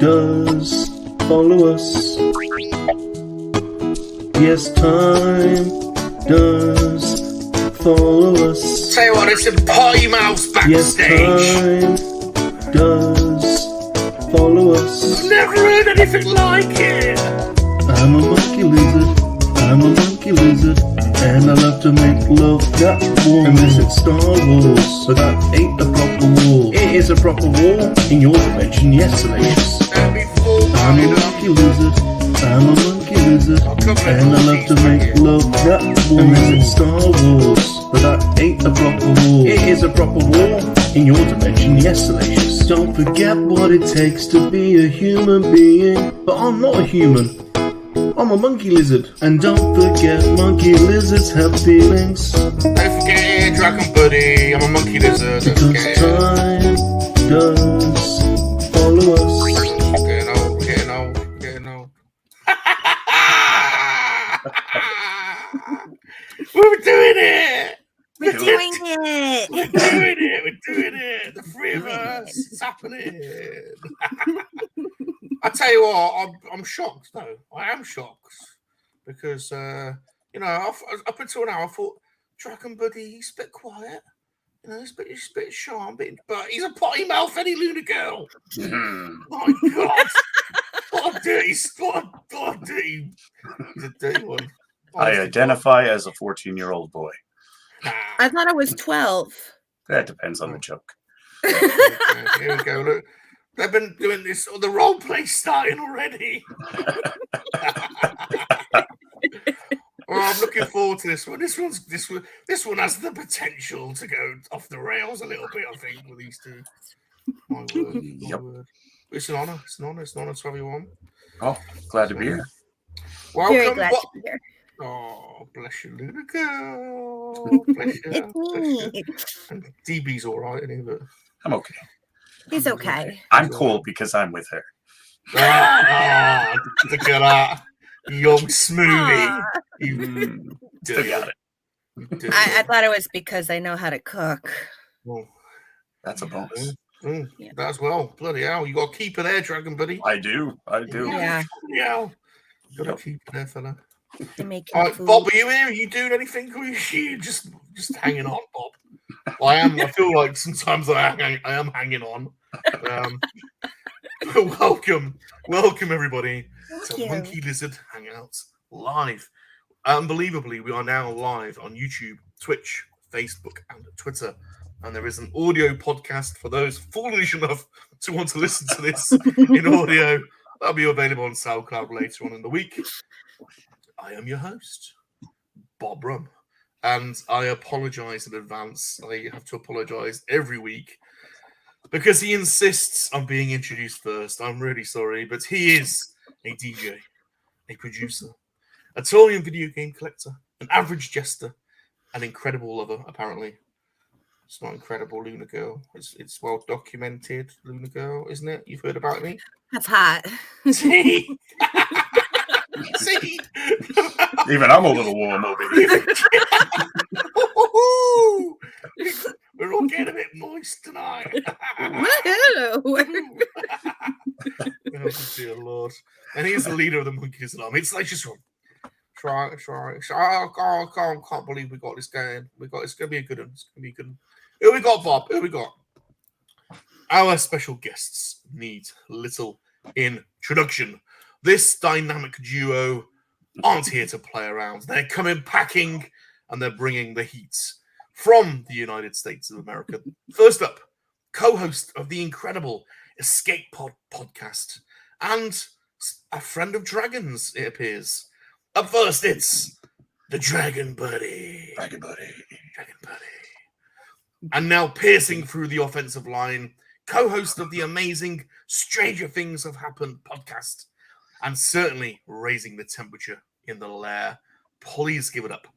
does follow us. Yes, time does follow us. Tell you what, it's a potty mouse Yes, backstage. time does follow us. I've never heard anything like it. I'm a monkey lizard, I'm a monkey lizard, and I love to make love that warm. And this is Star Wars, so that ain't a proper war. It is a proper war in your dimension, yes, Salacious. I'm a monkey lizard, I'm a monkey lizard, and I love to make love that warm. And this is Star Wars, but that ain't a proper war. It is a proper war in your dimension, yes, Salacious. Don't forget what it takes to be a human being, but I'm not a human. I'm a monkey lizard. And don't forget, monkey lizards have feelings. Don't forget it, Dragon Buddy. I'm a monkey lizard. Because time does follow us. Getting old. We're doing it! We're doing it. We're doing it! The three of us. It's happening. I tell you what, I'm shocked though. I am shocked because up until now I thought Dragon Buddy, he's a bit quiet, he's a bit shy, but he's a potty mouth any Lunyr girl. My God, what a dirty, he's a dirty one. I identify as a 14-year-old boy. I thought I was 12. That depends on the joke. Here we go. Look. They've been doing this, the role play starting already. I'm looking forward to this one. This one has the potential to go off the rails a little bit, I think, with these two. My word. Yep. My word. It's an honor. It's an honor to have you on. Oh, glad to be here. Welcome. Very glad to be here. Oh, bless you, Lunyr girl. Bless you. It's me. And DB's all right, isn't he? But I'm okay. He's okay. I'm cool because I'm with her. Look at that. Young smoothie. You Still got it. I thought it was because I know how to cook. Well, That's a bonus. Yeah. That as well. Bloody hell. You got to keep it there, Dragon Buddy. I do. Yeah. Yeah. Got to keep it there, fella. To make All right, food. Bob, are you here? Are you doing anything? Or are you just hanging on, Bob? Well, I feel like sometimes I am hanging on. Welcome everybody to Monkey Lizard Hangout live. Unbelievably, we are now live on YouTube, Twitch, Facebook, and Twitter. And there is an audio podcast for those foolish enough to want to listen to this in audio. That'll be available on SoundCloud later on in the week. I am your host, Bob Rum. And I apologize in advance. I have to apologize every week because he insists on being introduced first. I'm really sorry, but he is a DJ, a producer, a toy and video game collector, an average jester, an incredible lover, apparently. It's not incredible, Lunyr girl. It's well documented, Lunyr girl, isn't it? You've heard about me? That's hot. See? See? Even I'm a little warm over here. We're all getting a bit moist tonight. Woohoo! Oh, dear Lord. And he's the leader of the MoNKeY-LiZaRD. It's Salacious Rum. Try. I can't believe we got this going. It's going to be a good one. It's going to be a good one. Who we got, Bob? Who we got? Our special guests need little introduction. This dynamic duo aren't here to play around. They're coming packing and they're bringing the heat from the United States of America. First up, co-host of the incredible Escape Pod podcast and a friend of dragons, it appears. Up first, it's the Dragon Buddy. Dragon Buddy. And now piercing through the offensive line, co-host of the amazing Stranger Things Have Happened podcast, and certainly raising the temperature in the lair. Please give it up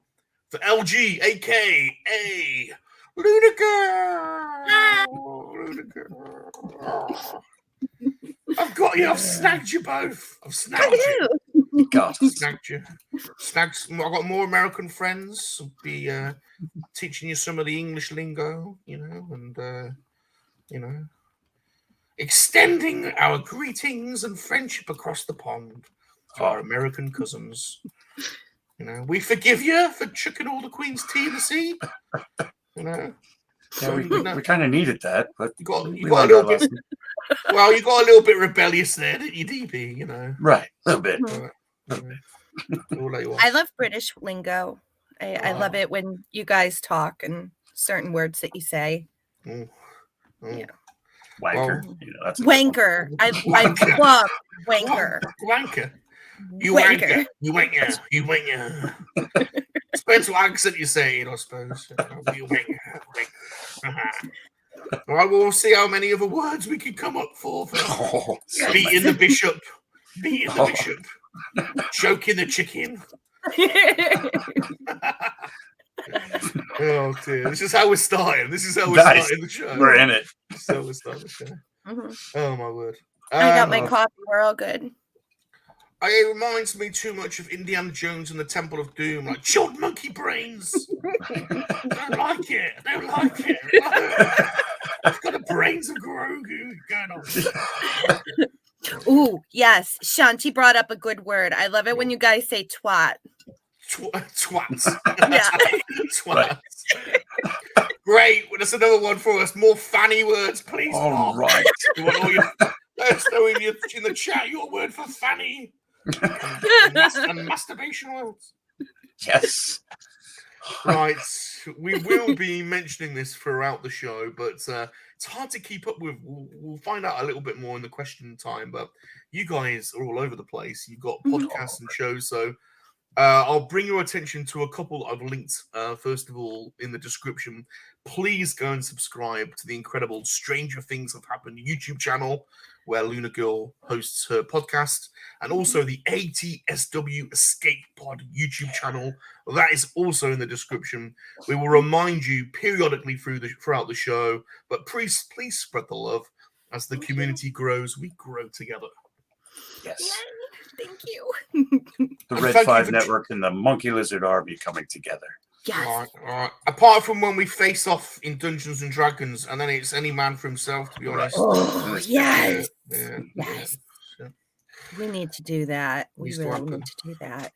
for LG, a.k.a. Lunyr girl. I've got you. I've snagged you both. I've snagged you. God. Snagged you. I've got more American friends. I'll be teaching you some of the English lingo, and extending our greetings and friendship across the pond to our American cousins. You know, we forgive you for chucking all the Queen's tea in the sea. You know, Yeah, we kind of needed that, but you got we a learned little our bit. lesson. Well, you got a little bit rebellious there, didn't you, DB? You know, Right, a little bit. I love British lingo. I love it when you guys talk and certain words that you say. Yeah. Wanker. Well, You know, that's a wanker. I love wanker. Wanker. You wanker. You wanker. You wanker. Depends what accent you're saying, I suppose. You wanker. All right, we'll see how many other words we can come up for beating the bishop. Beating the bishop. Choking the chicken. Oh dear! This is how we're starting. This is how we're starting the show. We're in it. This is how we're starting the show. Oh my word! I got my coffee. We're all good. It reminds me too much of Indiana Jones and the Temple of Doom, like chilled monkey brains. Don't like it. Don't like it. It's got the brains of Grogu going on. Ooh, yes. Shanti brought up a good word. I love it when you guys say twat. Twats. Yeah. Twats. Great. Well, that's another one for us. More fanny words, please. All right. You want all your, let us know in the chat your word for fanny and masturbation words. Yes. Right. We will be mentioning this throughout the show, but it's hard to keep up with. We'll find out a little bit more in the question time, but you guys are all over the place. You've got podcasts and shows, so I'll bring your attention to a couple I've linked, first of all, in the description. Please go and subscribe to the incredible Stranger Things Have Happened YouTube channel, where Lunyr Girl hosts her podcast, and also the ATSW Escape Pod YouTube channel. That is also in the description. We will remind you periodically throughout the show, but please spread the love. As the community grows, we grow together. Yes. Yay. Thank you. The Red 5 Network and the Monkey-LiZaRD Army coming together. Yes. All right. Apart from when we face off in Dungeons and Dragons, and then it's any man for himself, to be honest. Oh, yes. Yeah. We need to do that. We Needs to really happen. need to do that.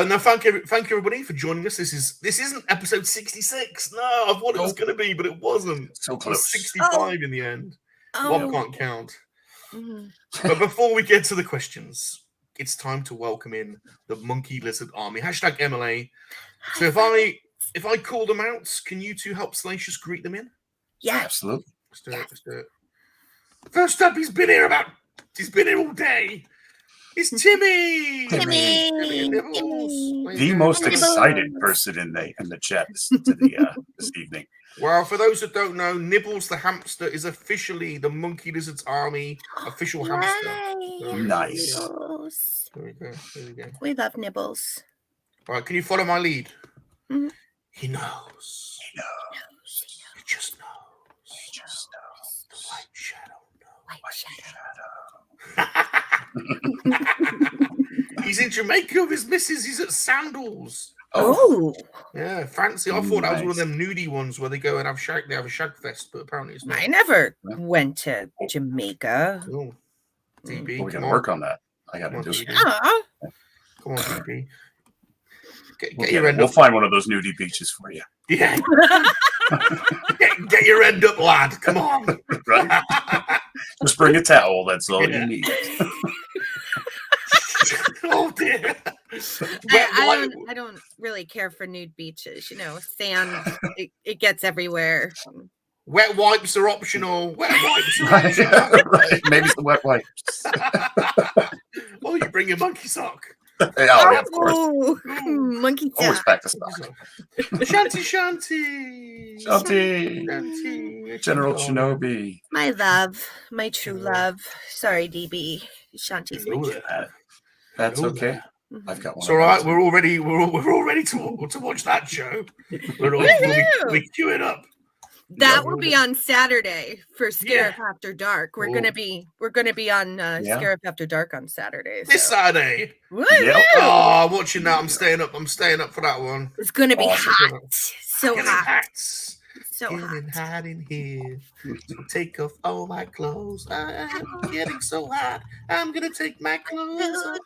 Now, thank you, everybody, for joining us. This isn't episode 66. No, I thought it was going to be, but it wasn't. So It was close. 65 in the end. Oh. One can't count. Mhm. But before we get to the questions, it's time to welcome in the Monkey-LiZaRD Army. Hashtag MLA. So if I call them out, can you two help Salacious greet them in? Yes. Absolutely. Let's do it. First up, he's been here all day. It's Timmy. Timmy. Nibbles. The most excited person in the chat this evening. Well, for those that don't know, Nibbles the hamster is officially the Monkey-LiZaRD's Army official hamster. Nice. There we go. We love Nibbles. All right, can you follow my lead? Mhm. He knows. He just knows. The white shadow knows. He's in Jamaica with his missus. He's at Sandals. Oh. Yeah, fancy. I thought that was one of them nudie ones where they go and have shag. They have a shag fest, but apparently it's not. I never went to Jamaica. Oh, DB, We come can on. work on that. I got to do it. Come on, DB. Get your end We'll up. find one of those nudie beaches for you. Yeah. get your end up, lad. Come on. Right? Just bring a towel. That's all Yeah. you need. Oh dear. I don't really care for nude beaches. You know, sand, it gets everywhere. Wet wipes are optional. Wet wipes are Right. optional. Right. Maybe some wet wipes. Oh, you bring your monkey sock. Oh, yeah, of course. Oh, monkey Always sock. back to stock. Shanty. Shanty. General Shinobi. My love, my true love. Sorry, DB. Shanti's my true. That's Oh, okay. Mhm. I've got one. It's all right. We're all ready to watch that show. We'll be queuing up. That Yeah, will be we'll- on Saturday for Scare Up After Dark. We're Oh. gonna be on Scare Up After Dark on Saturday. This so. Saturday. Woo! Yep. Oh, I'm watching that. I'm staying up for that one. It's gonna be Awesome. hot. So Getting hot. packed. So getting hot. hot in here. So take off all my clothes. I'm getting so hot. I'm gonna take my clothes off.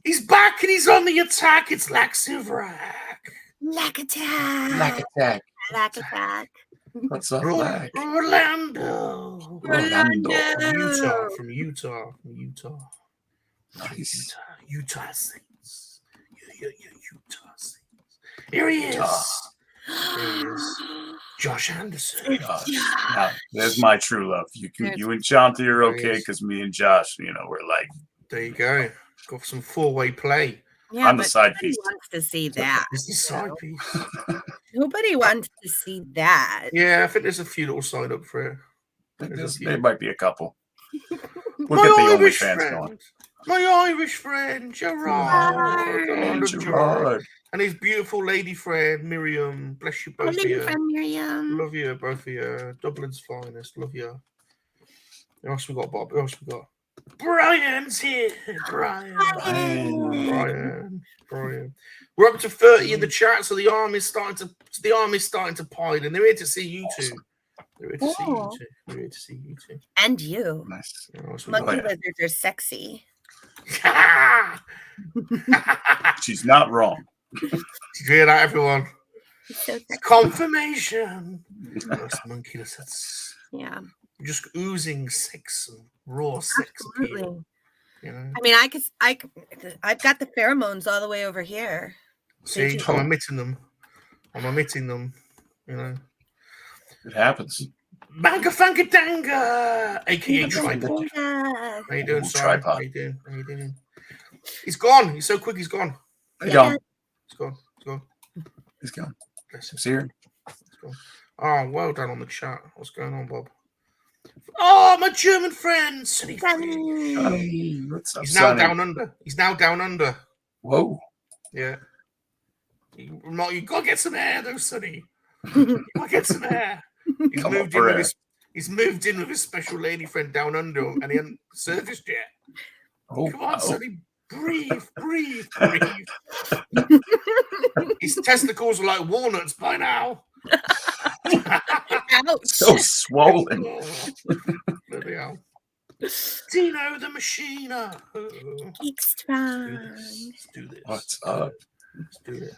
He's back and he's on the attack. It's Laxivrak. Lack attack. Lack attack. Lack attack. What's up, Lack? Orlando. From Utah. Nice. Utah Saints. Yeah, Utah Saints. Here he is. Josh Anderson. Now, there's my true love. You and Chauncey are okay because me and Josh, we're like. There you go. Got some 4-way play. Yeah, I'm the side nobody piece. wants to see that. It's the side piece. Nobody wants to see that. Yeah, I think there's a few little sign up for it. There might be a couple. We'll My get the Irish OnlyFans friend. going. My Irish friend, Gerard. And his beautiful lady friend, Miriam. Bless you both of you. Miriam. Love you, both of you. Dublin's finest. Love you. Who else we got, Bob? Who else we got? Brian's here. Brian. We're up to 30 in the chat, so the army's starting to pile, and they're here to see you two. They're here to see you two. And you. Nice. Monkey lizards are sexy. She's not wrong. Did you hear that, everyone? So Confirmation. Those monkey lizards. Yeah. Just oozing sex and raw sex appeal. You know? I mean, I've got the pheromones all the way over here. See, I'm emitting them. You know. It happens. Manga Fanga Danga, aka Tripod. Yeah. How you doing, Ooh, Simon? Tripod. How you doing? He's gone. He's so quick. He's gone. He's gone. He's gone. He's gone. Bless him. He's here. He's gone. Oh, well done on the chat. What's going on, Bob? Oh, my German friend, Sonny. Sonny, what's up, He's now Sonny? down under. Whoa. Yeah. You gotta get some air, though, Sonny. You gotta get some air. He's moved in with his special lady friend down under him, and he hasn't surfaced yet. Oh, come on, Sonny. Breathe. His testicles are like walnuts by now. So swollen. There we are. Dino the Machina. Geek strong. Let's do this. What's up? Let's do it.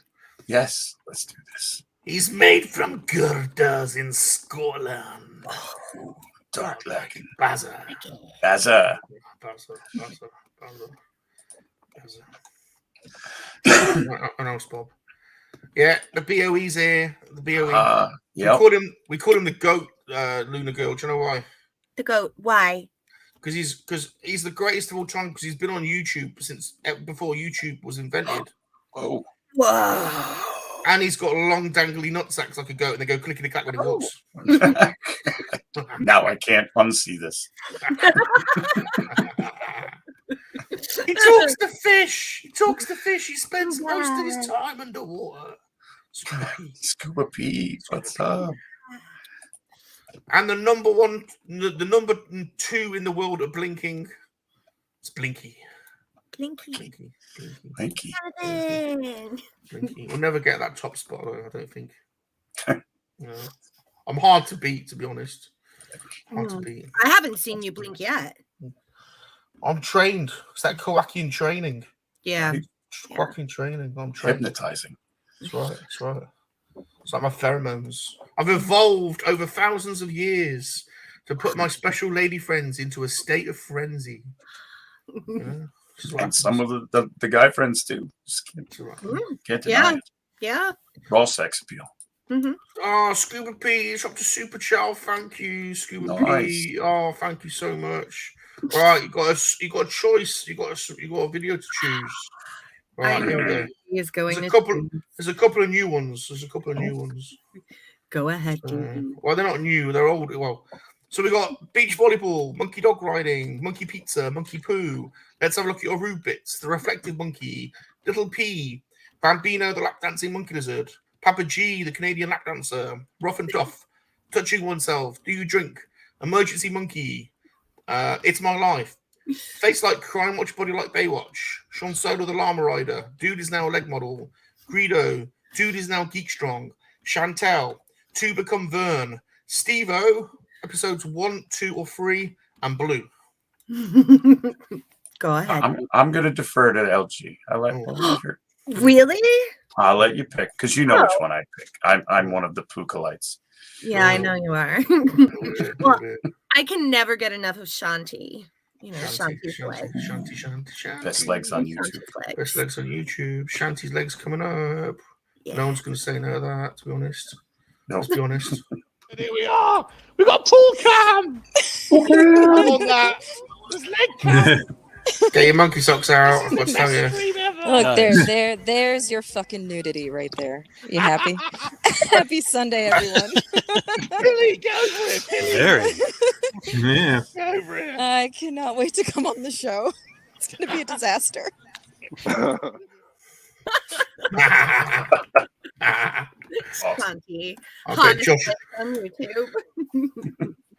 Yes, let's do this. He's made from girders in Scotland. Oh, dark lacking. Baza. I know, Bob. Yeah, the BOE's here. The BOE. Yep. We call him the goat, Lunar Girl. Do you know why? The goat. Why? Because he's the greatest of all time. Because he's been on YouTube since before YouTube was invented. Oh. Whoa. And he's got long dangly nutsacks like a goat, and they go clickety clack when he walks. Now I can't unsee this. He talks to fish. He spends most of his time underwater. Scuba Pete, what's up? And the number 2 in the world of blinking. It's Blinky. Blinky. Thank you. Blinky. We'll never get that top spot, though, I don't think. I'm hard to beat, to be honest. Hard to beat. I haven't seen you blink yet. I'm trained. It's that KoWaKiaN training. Yeah. KoWaKiaN training. I'm trained. Hypnotizing. That's right. It's like my pheromones. I've evolved over thousands of years to put my special lady friends into a state of frenzy. And some of the guy friends too. Just can't deny it. Yeah. Raw sex appeal. Mm-hmm. Oh, Scuba P, it's up to Super Chow. Thank you, Scuba P. Oh, thank you so much. Right, you got a choice. You got a video to choose. Right, here we go. He is going. There's a couple of new ones. Go ahead. Well, they're not new. They're old. Well, so we got beach volleyball, monkey dog riding, monkey pizza, monkey poo. Let's have a look at your rude bits. The reflective monkey, Little P, Bambino, the lap dancing monkey lizard, Papa G, the Canadian lap dancer, Rough and Tough, touching oneself. Do you drink? Emergency monkey. It's my life. Face like crime, watch body like Baywatch. Sean Solo, the llama rider. Dude is now a leg model. Greedo, Dude is now geek strong. Chantel, To Become Vern. Steve-O, episodes 1, 2, or 3, and Blue. Go ahead. I'm gonna defer to LG. I'll let her. Really? I'll let you pick because you know which one I pick. I'm one of the Pookalites. Yeah, I know you are. Well, I can never get enough of Shanti. You know, Shanti's legs. Shanti. Best legs on YouTube. Best legs on YouTube. Shanti's legs coming up. Yeah. No one's going to say no to that, to be honest. No. Let's be honest. And here we are. We got pool cam. On that. There's leg cam. Get your monkey socks out. I've got to tell you. Look, there's your fucking nudity right there. You happy? Happy Sunday, everyone. Billy, go for it. Very. Yeah. Go for it. I cannot wait to come on the show. It's going to be a disaster. Shanti. Okay, Josh. On YouTube.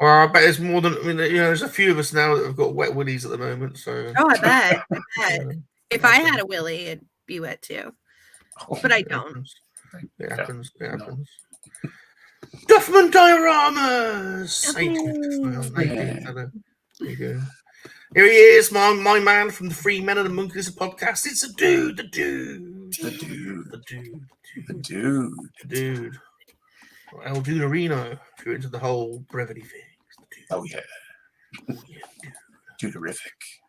Well, I bet it's more than. I mean, there's a few of us now that have got wet willies at the moment. So. Oh, I bet. If I had a willy, it'd be wet too. But I don't. It happens. It happens. Duffman dioramas. There you go. Here he is, my man from the Free Men of the Monkey-LiZaRD podcast. It's a dude, the dude. El Duderino, if you're into the whole brevity thing. Oh yeah. Duderific.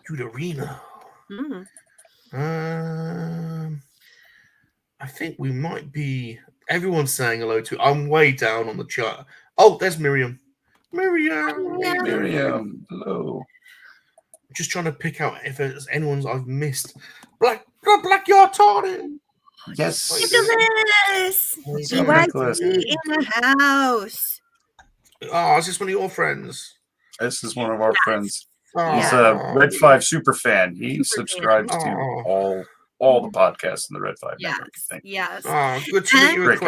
Duderino. I think we might be. Everyone's saying hello to. I'm way down on the chart. Oh, there's Miriam. Miriam. Hello. Just trying to pick out if there's anyone's I've missed. Blackyard Tardy. Yes. Nicholas. Nicholas. In the house. Oh, is this one of your friends? This is one of our friends. Oh. He's a Red 5 super fan. He subscribes to all the podcasts in the Red 5 network. Yes. Oh, good to meet you.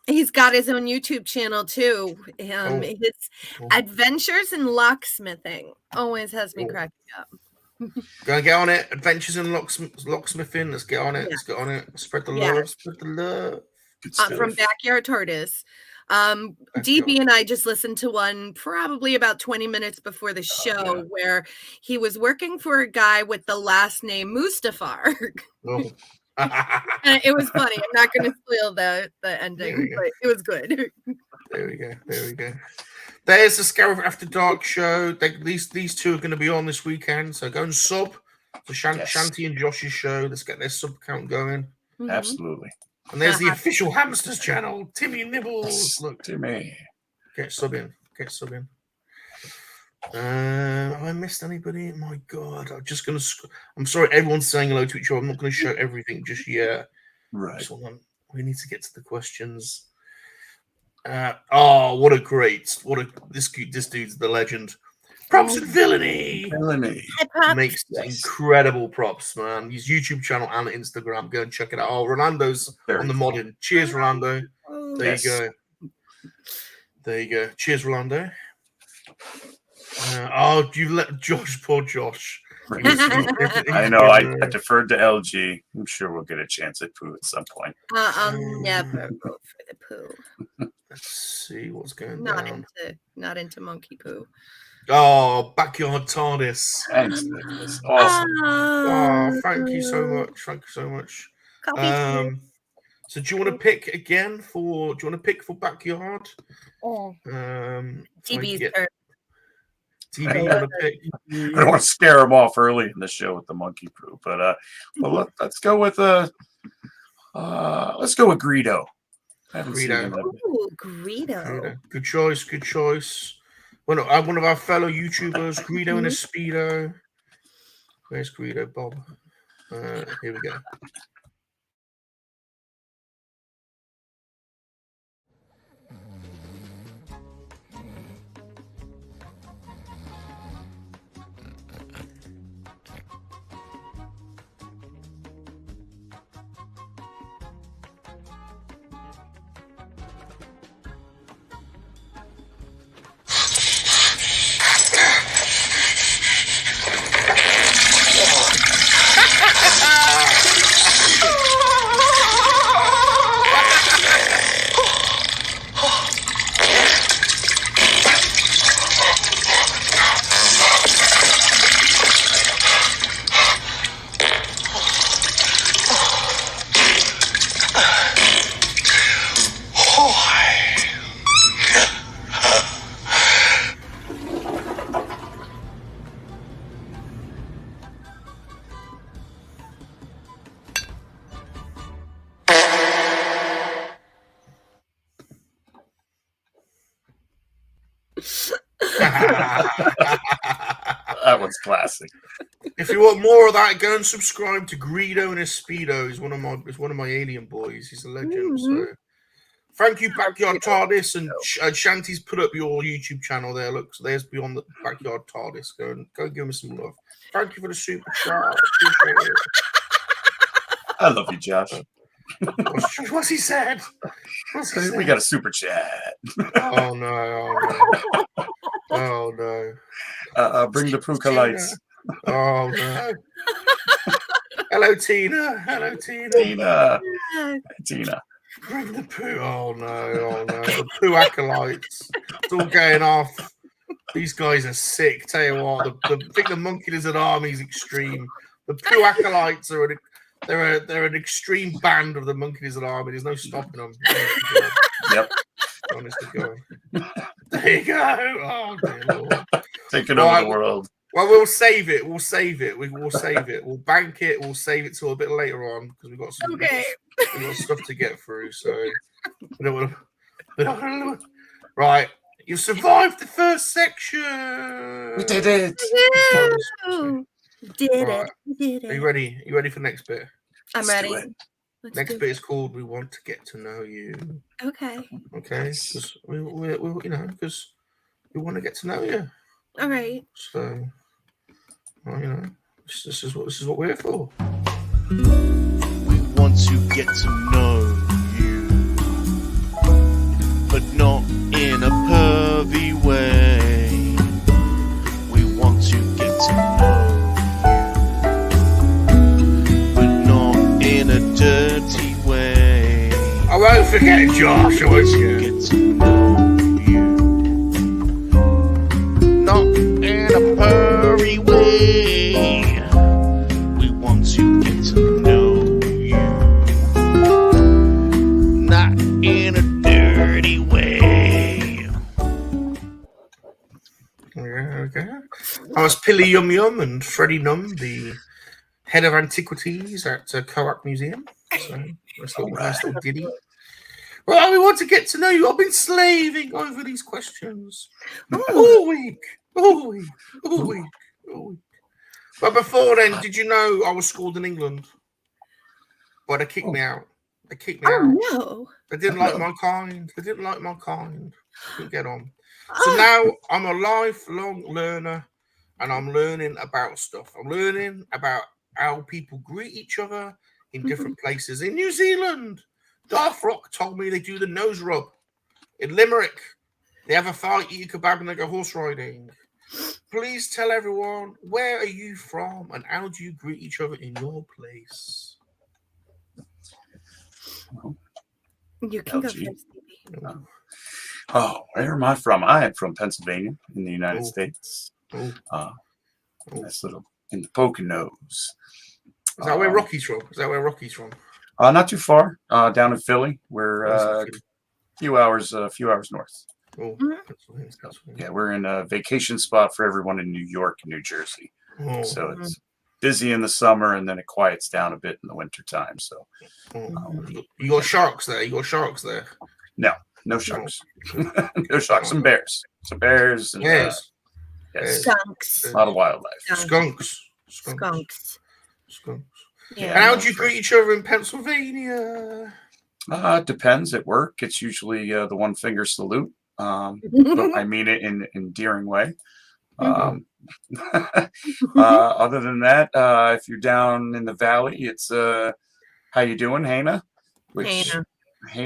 He's got his own YouTube channel too. His Adventures in Locksmithing always has me cracking up. Gonna get on it. Adventures in Locksmithing. Let's get on it. Let's get on it. Spread the love. Spread the love. From Backyard Tortoise. DB and I just listened to one probably about 20 minutes before the show where he was working for a guy with the last name Mustafar. And it was funny. I'm not going to spoil the ending, but it was good. There we go. There's the Scarab After Dark show. These two are going to be on this weekend, so go and sub to Shanti and Josh's show. Let's get their sub count going. Mm-hmm. Absolutely. And there's the official Hamsters channel, Timmy Nibbles. Look, Timmy. Get sub in. Have I missed anybody? My God, I'm sorry, everyone's saying hello to each other. I'm not going to show everything just yet. Right. We need to get to the questions. This dude's the legend. Props and Villainy. Makes incredible props, man. His YouTube channel and Instagram. Go and check it out. Oh, Rolando's on the modding. Cheers, Rolando. There you go. Cheers, Rolando. You let poor Josh. I know. I deferred to LG. I'm sure we'll get a chance at poo at some point. I'll never vote for the poo. Let's see what's going down. Not into monkey poo. Oh, Backyard TARDIS. Thanks, Nicholas. Awesome. Thank you so much. So do you want to pick again for? Do you want to pick for Backyard? TB's turn. TV got to pick. I don't want to scare him off early in the show with the monkey poo, but let's go with Greedo. Greedo. Good choice. One of our fellow YouTubers, Greedo in a Speedo. Where's Greedo, Bob? Here we go. That one's classic. If you want more of that, go and subscribe to Greedo and his Speedo. He's one of my alien boys. He's a legend. So thank you, Backyard TARDIS, and Shanty's put up your YouTube channel there. Look, so there's Beyond the Backyard TARDIS. Go give him some love. Thank you for the super chat. I love you, Josh. What's he said? We got a super chat. Oh no! Oh no! Bring the Puka lights. Oh no! Hello, Tina. Hello, Tina. Tina. Bring the poo. Oh no! Oh no! The poo acolytes. It's all going off. These guys are sick. Tell you what, I think the Monkey Lizard Army is extreme. The poo acolytes are they're an extreme band of the Monkey Lizard Army. There's no stopping them. Yep. Honest to God. There you go. Oh dear Lord. Taking over the world. Well, we'll save it. We'll save it. We'll save it. We'll bank it. We'll save it till a bit later on because we've got stuff to get through. So we don't want to. Right. You survived the first section. We did it. Did Right. it. Are you ready? Are you ready for the next bit? I'm Let's do ready. it. Next bit is called "We Want to Get to Know You." Okay. Okay, because we because we want to get to know you. All right. So, well, this is what we're here for. We want to get to know you, but not in a pervy way. We want to get to know you, but not in a dirty way. I won't forget Josh. I won't forget. Get to know you, not in a pervy way. We want to get to know you, not in a dirty way. Okay. I was Pilly Yum Yum and Freddie Num, the head of antiquities at KoWaKiaN Museum. So nice little ditty. Well, we want to get to know you. I've been slaving over these questions all week. But before then, did you know I was schooled in England? But they kicked me out. They kicked me out. No. They didn't like my kind. Couldn't get on. So now I'm a lifelong learner, and I'm learning about stuff. I'm learning about how people greet each other in different places. In New Zealand, Darth Rock told me they do the nose rub. In Limerick, they have a fight, eat a kebab, and they go horse riding. Please tell everyone, where are you from, and how do you greet each other in your place? You can go LG. first, baby. Oh, where am I from? I am from Pennsylvania in the United States. Nice little in the Poconos. Is that where Rocky's from? Not too far. Down in Philly. We're a few hours north. Oh, Yeah, we're in a vacation spot for everyone in New York and New Jersey. So it's busy in the summer and then it quiets down a bit in the winter time. So you got sharks there. no sharks. No sharks. Some bears. And Yes. Skunks. a lot of wildlife. Skunks. Yeah. And how do you greet each other in Pennsylvania? It depends. At work, it's usually the one finger salute. But I mean it in an endearing way. Other than that, if you're down in the valley, it's how you doing, Hannah? Hannah.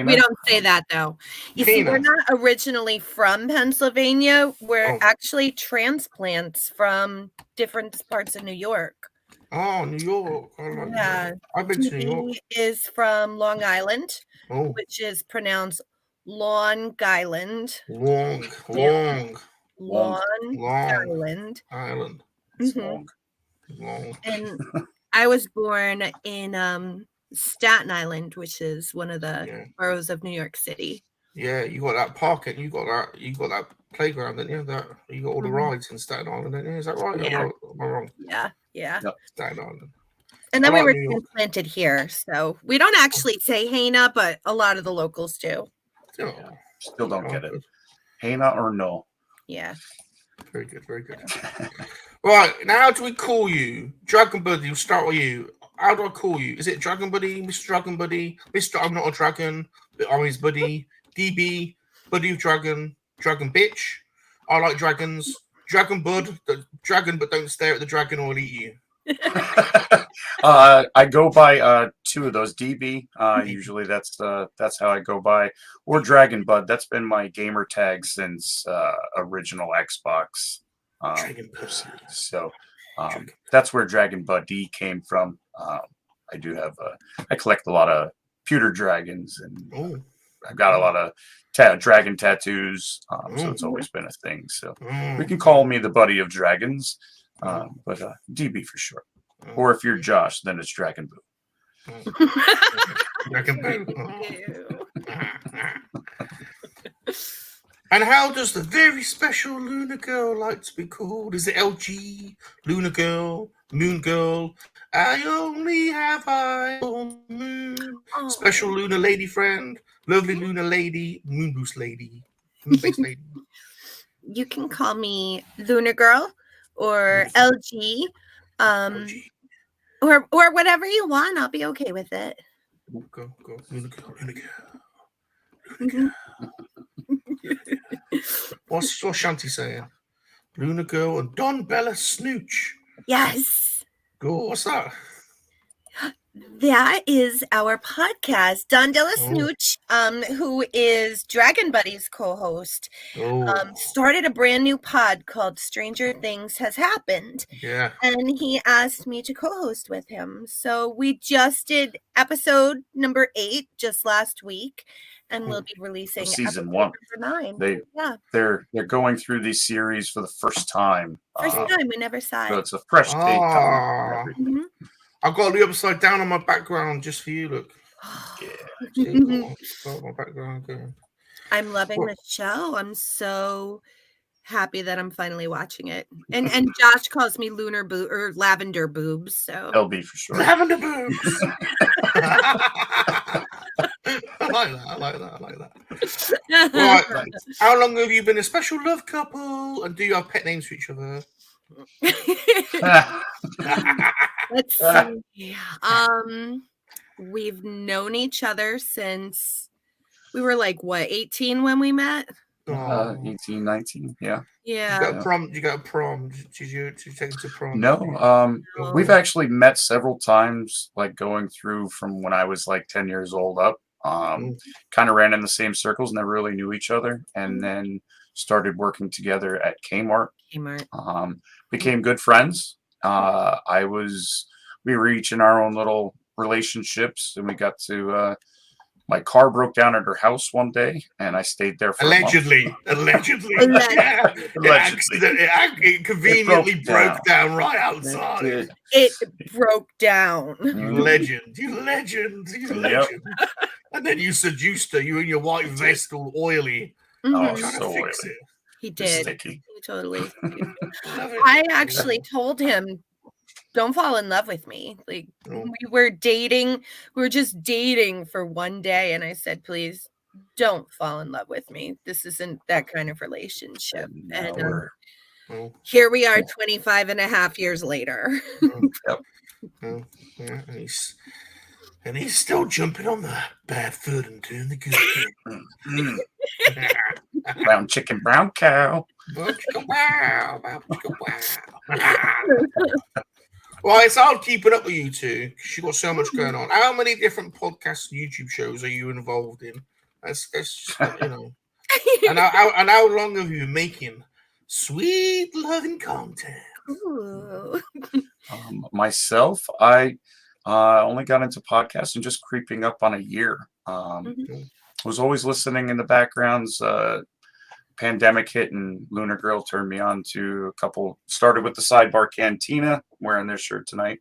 We don't say that though. You see, we're not originally from Pennsylvania. We're actually transplants from different parts of New York. Oh, New York. Yeah. I've been to New York. Is from Long Island, which is pronounced Long Island. Long Island. Long. And I was born in Staten Island, which is one of the boroughs of New York City. Yeah, you got that park and you got that playground, didn't you? That you got all the rides in Staten Island, didn't you? Is that right? Yeah. Am I wrong? Yeah. Yep. Staten Island. And then we were transplanted here, so we don't actually say Hannah, but a lot of the locals do. Still don't get it. Hannah or no? Yeah. Very good, very good. Right, now how do we call you? Dragon Buddy, we'll start with you. How do I call you? Is it Dragon Buddy, Mr. Dragon Buddy, Mr. I'm Not a Dragon, I'm his buddy, DB, Buddy of Dragon, Dragon Bitch, I like dragons, Dragon Bud, the dragon, but don't stare at the dragon or he'll eat you. I go by 2 of those. DB, usually that's how I go by, or Dragon Bud. That's been my gamer tag since original Xbox. Dragon Bud. So that's where Dragon Bud D came from. I do have I collect a lot of pewter dragons, and I've got a lot of dragon tattoos. So it's always been a thing. So we can call me the buddy of dragons, but DB for sure. Or if you're Josh, then it's Dragon Boo. Dragon Boo. And how does the very special Lunar Girl like to be called? Is it LG, Lunar Girl, Moon Girl? I only have eyes on the moon. Special Lunar Lady friend, lovely Lunar Lady, Moon Boost Lady, Moon Base Lady. You can call me Lunar Girl or LG, or whatever you want. I'll be okay with it. Go, Lunar Girl, Lunar Girl, Lunar Girl. What's Shanti saying? Lunar Girl and Don Bella Snooch. Yes. Go. What's that? That is our podcast. Don Della Snooch, who is Dragon Buddy's co-host, started a brand new pod called Stranger Things Has Happened. Yeah. And he asked me to co-host with him. So we just did episode number 8 just last week. And we'll be releasing season 1. Number 9. They're going through these series for the first time. First time, we never saw it. So it's a fresh take on everything. I've got the upside down on my background just for you. Look. Yeah. Got my background going. I'm loving the show. I'm so happy that I'm finally watching it. And Josh calls me Lunar or Lavender Boobs. So LB for sure. Lavender Boobs. I like that. Right. How long have you been a special love couple? And do you have pet names for each other? Let's see. We've known each other since we were like 18 when we met. 18, 19, yeah. Yeah. You got a prom. Did you take it to prom? No. We've actually met several times, like going through from when I was like 10 years old up. Kind of ran in the same circles, never really knew each other, and then started working together at Kmart. Became good friends. We were each in our own little relationships, and we got to my car broke down at her house one day, and I stayed there for allegedly. It conveniently broke down right outside. It broke down. You legend. Yep. And then you seduced her. You in your white vest, all oily. Oh, trying so to fix oily. it. He did. Sticky. He totally. I actually told him, "Don't fall in love with me." Like we were dating. We were just dating for one day, and I said, "Please, don't fall in love with me. This isn't that kind of relationship." And here we are 25 and a half years later. Yep. And he's still jumping on the bad foot and doing the good thing. Brown chicken, brown cow. Well, it's hard keeping up with you two because you've got so much going on. How many different podcasts and YouTube shows are you involved in? That's just, you know. And how long have you been making sweet loving content? Myself, I only got into podcasting just creeping up on a year. Was always listening in the backgrounds. Pandemic hit and Lunar Girl turned me on to a couple. Started with the Sidebar Cantina, wearing their shirt tonight,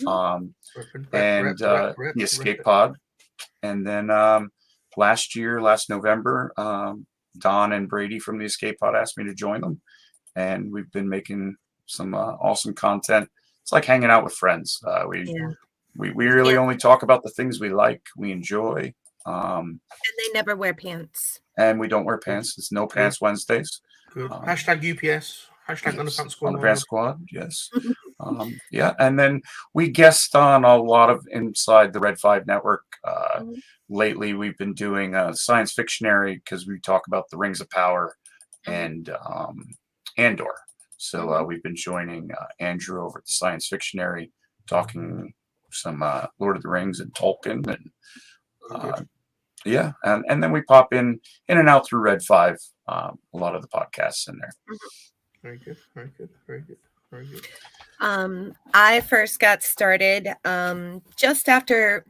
and the Escape Pod, and then last November, Don and Brady from the Escape Pod asked me to join them, and we've been making some awesome content. It's like hanging out with friends. We really only talk about the things we like, we enjoy. And they never wear pants. And we don't wear pants. It's no pants Wednesdays. Good. Hashtag UPS. Hashtag Underpants Squad. Underpants Squad, yes. Yeah, and then we guest on a lot of inside the Red 5 network. Lately, we've been doing Science Fictionary because we talk about the Rings of Power and Andor. So we've been joining Andrew over at the Science Fictionary, talking some Lord of the Rings and Tolkien, and yeah, and then we pop in and out through Red 5. A lot of the podcasts in there. Very good, very good, very good, very good. I first got started just after,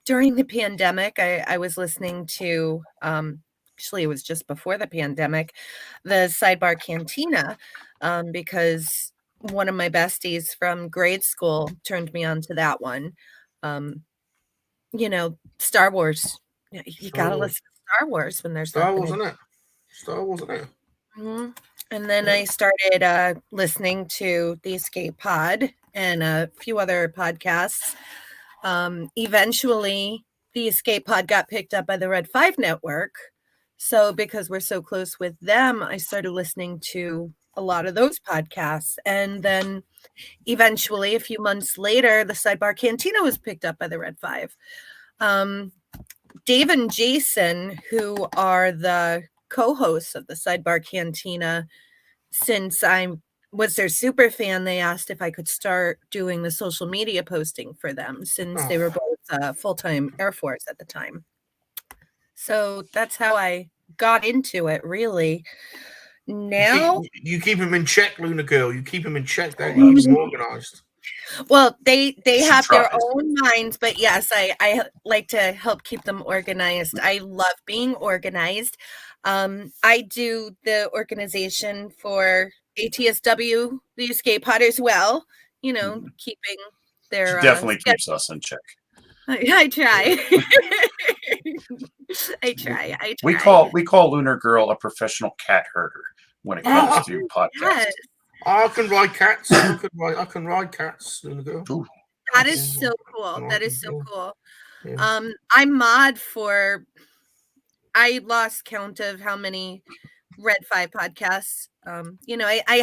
during the pandemic. I was listening to, actually it was just before the pandemic, the Sidebar Cantina, because one of my besties from grade school turned me on to that one. Star Wars. You gotta listen to Star Wars when there's Star Wars, isn't it? Star Wars, isn't it? And then I started listening to The Escape Pod and a few other podcasts. Eventually, The Escape Pod got picked up by the Red 5 network. So because we're so close with them, I started listening to a lot of those podcasts. And then eventually, a few months later, the Sidebar Cantina was picked up by the Red 5. Dave and Jason, who are the co-hosts of the Sidebar Cantina, since I was their super fan, they asked if I could start doing the social media posting for them, since they were both full-time Air Force at the time. So that's how I got into it, really. Now you keep them in check, Lunar Girl. You keep them in check. Don't you? Keep them organized. Well, they have their own minds, but yes, I like to help keep them organized. I love being organized. I do the organization for ATSW The Escape Pod as well, keeping their definitely keeps us in check. I try. I try. We call Lunar Girl a professional cat herder when it comes to podcasts. Yes. I can ride cats. I can ride cats, Lunar Girl. Ooh. That is so cool. That is so cool. Yeah. I mod for, I lost count of how many Red 5 podcasts. I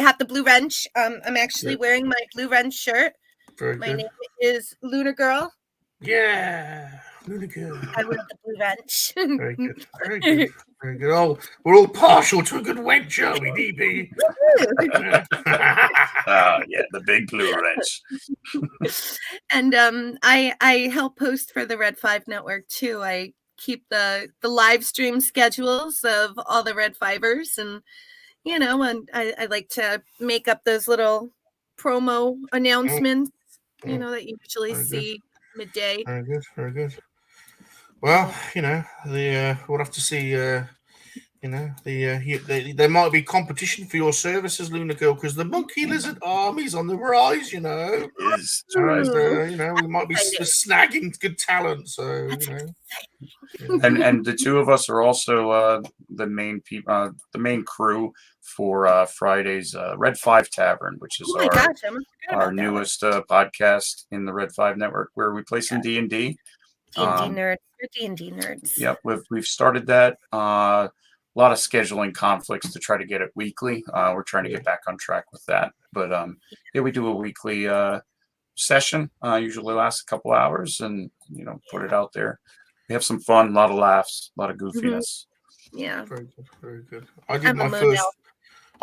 have the blue wrench. I'm actually wearing my blue wrench shirt. Very my good. name is Lunar Girl. Yeah, Lunar Girl. I love the blue wrench. Very good. Very good. Very good. Oh, we're all partial to a good wench, are we, DB? Yeah, the big blue wrench. And I help post for the Red 5 network too. I keep the live stream schedules of all the Red 5ers, and and I like to make up those little promo announcements, that you usually see midday. Very good, very good. Well, we'll have to see. There might be competition for your services, Lunar Girl, because the monkey-lizard army's on the rise. Is we might be snagging good talent. So And the two of us are also the main crew for Friday's Red 5 Tavern, which is our newest podcast in the Red 5 network, where we play some D&D. D&D nerds. We're D&D nerds. Yep, we've started that. A lot of scheduling conflicts to try to get it weekly. We're trying to get back on track with that. But we do a weekly session. Usually lasts a couple hours, and put it out there. We have some fun, a lot of laughs, a lot of goofiness. Yeah. Very good, very good. I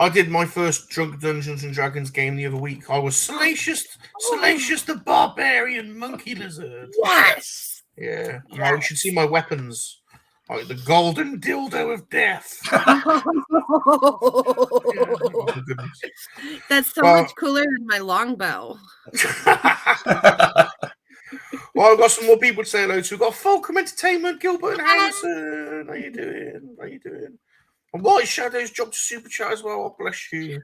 did my first drunk Dungeons and Dragons game the other week. I was Salacious the Barbarian Monkey-LiZaRD. Yes. Yeah. Now you should see my weapons. Like the golden dildo of death. That's so much cooler than my longbow. Well, I've got some more people to say hello to. We've got Fulcrum Entertainment, Gilbert and Harrison. How you doing? And White Shadows dropped a super chat as well. Oh, bless you.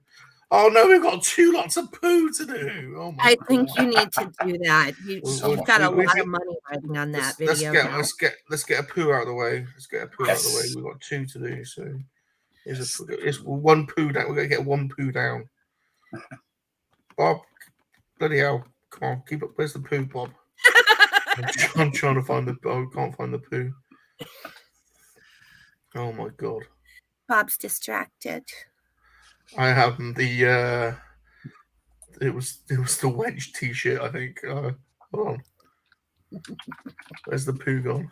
Oh no, we've got lots of poo to do. Oh my God. Think you need to do that. You've got a lot of money riding on that video. Let's get a poo out of the way. We've got 2 to do. So it's one poo down. We're gonna get 1 poo down. Bob, bloody hell! Come on, keep up. Where's the poo, Bob? I'm trying to find the. Oh, I can't find the poo. Oh my God. Bob's distracted. I have the it was the Wedge T-shirt. I think. Hold on. Where's the poo gone?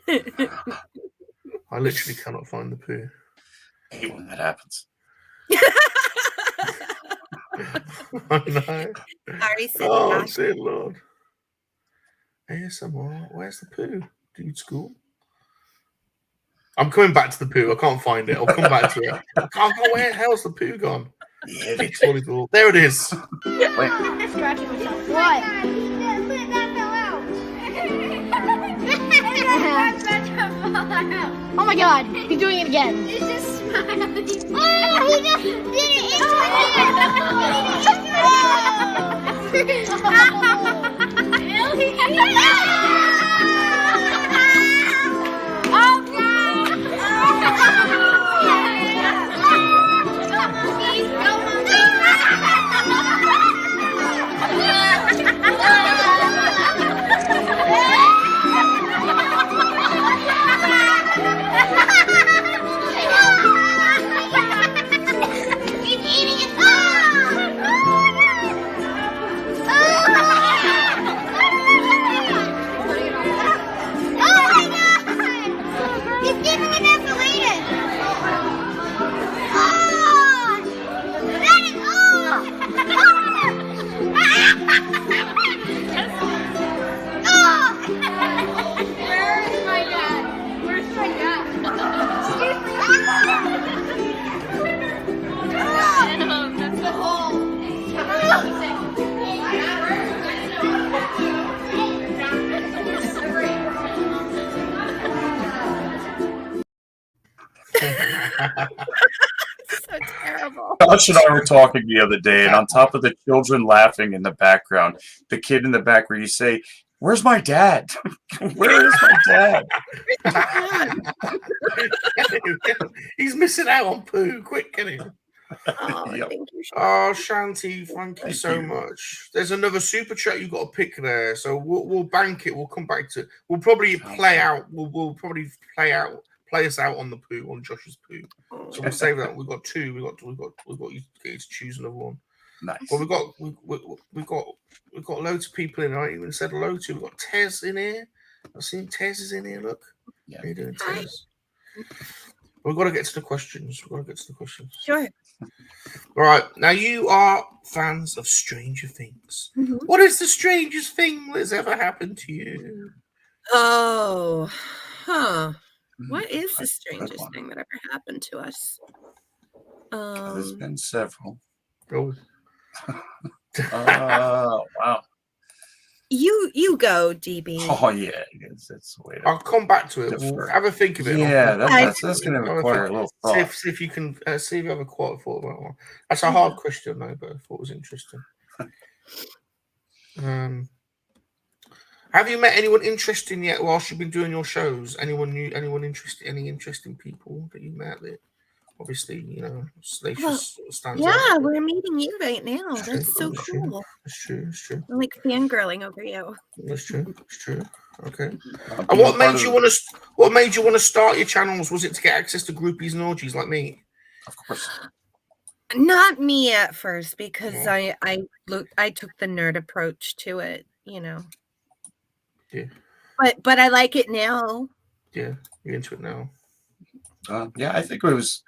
I literally cannot find the poo. I hate when that happens. I know. Sorry, Oh, Sebastian. dear Lord. ASMR. Where's the poo? Dude school. I'm coming back to the poo. I can't find it. I'll come back to it. I can't go. Where the hell's the poo gone? Yeah, Fix volleyball. There it is. Wait. I'm scratching myself. What? Oh my god, he's doing it again. He's just smiling. Oh, he just did it. So terrible. Josh and I were talking the other day, and on top of the children laughing in the background, the kid in the back where you say, "Where's my dad? Where is my dad?" He's missing out on poo. Quick, get him. Oh, Yep. thank you. Oh, Shanti, thank you Thank so you. much. There's another super chat you got to pick there, so we'll bank it. We'll come back to. We'll probably play out. We'll probably play us out on the poo, on Josh's poo. So we'll save that. We've got two. We've got you to choose another one. Nice. Well, we've got loads of people in. I even said hello to. We've got Tez in here. I've seen Tez is in here. Look, Yeah. how you doing, Tez? We've got to get to the questions. Sure. All right, now you are fans of Stranger Things. Mhm. What is the strangest thing that's ever happened to you? Oh, huh. What is the Good strangest one. thing that ever happened to us? There's been several. Oh, Wow. You go, DB. Oh yeah, that's the way to. I'll come back to it. We'll Defer. have a think of it. Yeah, I'll- that's going to Have a require a think. little See thought. if you can see if you have a quote for that one. That's a hard question, though, but I thought it was interesting. Have you met anyone interesting yet whilst you've been doing your shows? Anyone new? Anyone interesting? Any interesting people that you met? That obviously, you know, Salacious stands Yeah, out. we're meeting you right now. It's That's so true, it's true. cool. It's true. I'm like fangirling over you. It's true. Okay. And Being what part made of you the- want to? What made you want to start your channels? Was it to get access to groupies and orgies like me? Of course. Not me at first, because Yeah. I took the nerd approach to it, you know. Yeah. But I like it now. Yeah, you're into it now. Yeah, I think it was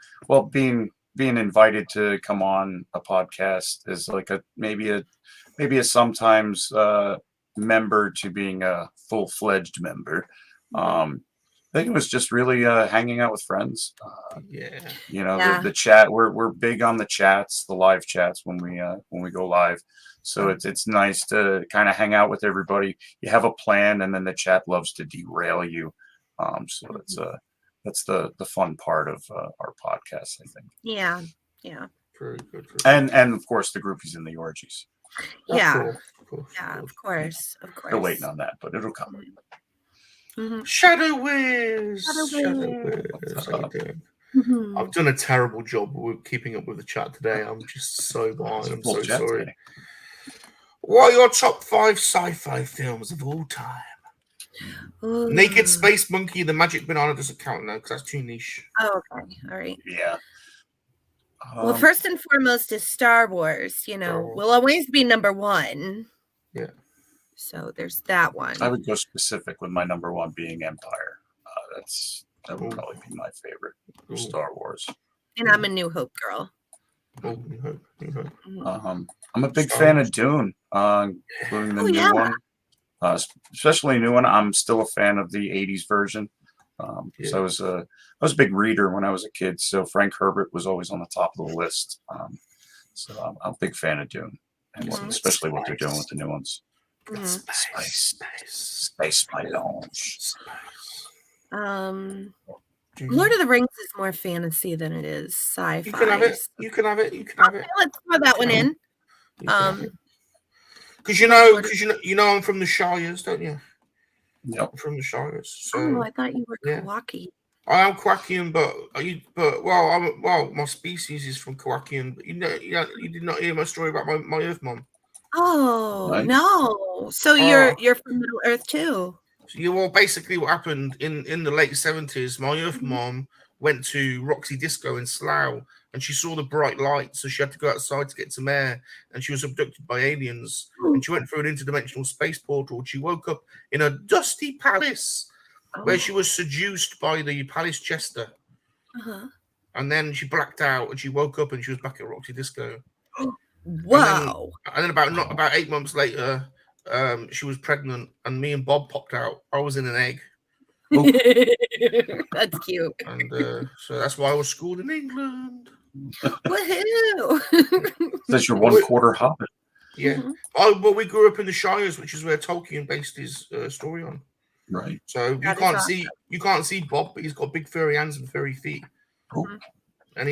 being invited to come on a podcast is like maybe a sometimes member to being a full-fledged member. I think it was just really hanging out with friends. Yeah. You know, Yeah. the chat. We're big on the chats, the live chats when we go live. So it's nice to kind of hang out with everybody. You have a plan, and then the chat loves to derail you. So that's the fun part of our podcast, I think. Yeah. Very good. And of course the groupies and the orgies. Yeah. Of course. Yeah, of course. They're waiting on that, but it'll come. Shadow Wiz. Shadow Wiz. How you doing? Mhm. I've done a terrible job with keeping up with the chat today. I'm just so behind. I'm so sorry. Today. What are your top 5 sci-fi films of all time? Ooh. Naked Space Monkey, The Magic Banana doesn't count now because that's too niche. Oh, okay. All right. Yeah. Well, first and foremost is Star Wars. You know, will always be number one. Yeah. So there's that one. I would go specific with my number one being Empire. That would probably be my favorite of Star Wars. And I'm a New Hope girl. New Hope. I'm a big fan of Dune, including the new one, especially a new one. I'm still a fan of the '80s version. So I was a big reader when I was a kid. So Frank Herbert was always on the top of the list. So I'm a big fan of Dune, and especially what they're doing with the new ones. Space, my launch. Lord of the Rings is more fantasy than it is sci-fi. You can have it. You can have it. Okay, let's throw that one in. Because you know I'm from the Shires, don't you? Yep. I'm from the Shires. So I thought you were KoWaKian. I am KoWaKian, but my species is from KoWaKian. But you did not hear my story about my Earth mom. Oh no! So you're from Middle Earth too. Well, basically, what happened in the late 70s, my Earth mom went to Roxy Disco in Slough, and she saw the bright light, so she had to go outside to get some air, and she was abducted by aliens, and she went through an interdimensional space portal. She woke up in a dusty palace where she was seduced by the palace jester, and then she blacked out, and she woke up, and she was back at Roxy Disco. Wow! And then about 8 months later, she was pregnant, and me and Bob popped out. I was in an egg. That's cute. And so that's why I was schooled in England. Woohoo! That's your 1/4 Hobbit. Yeah. But we grew up in the Shires, which is where Tolkien based his story on. Right. So you can't see Bob, but he's got big furry hands and furry feet. And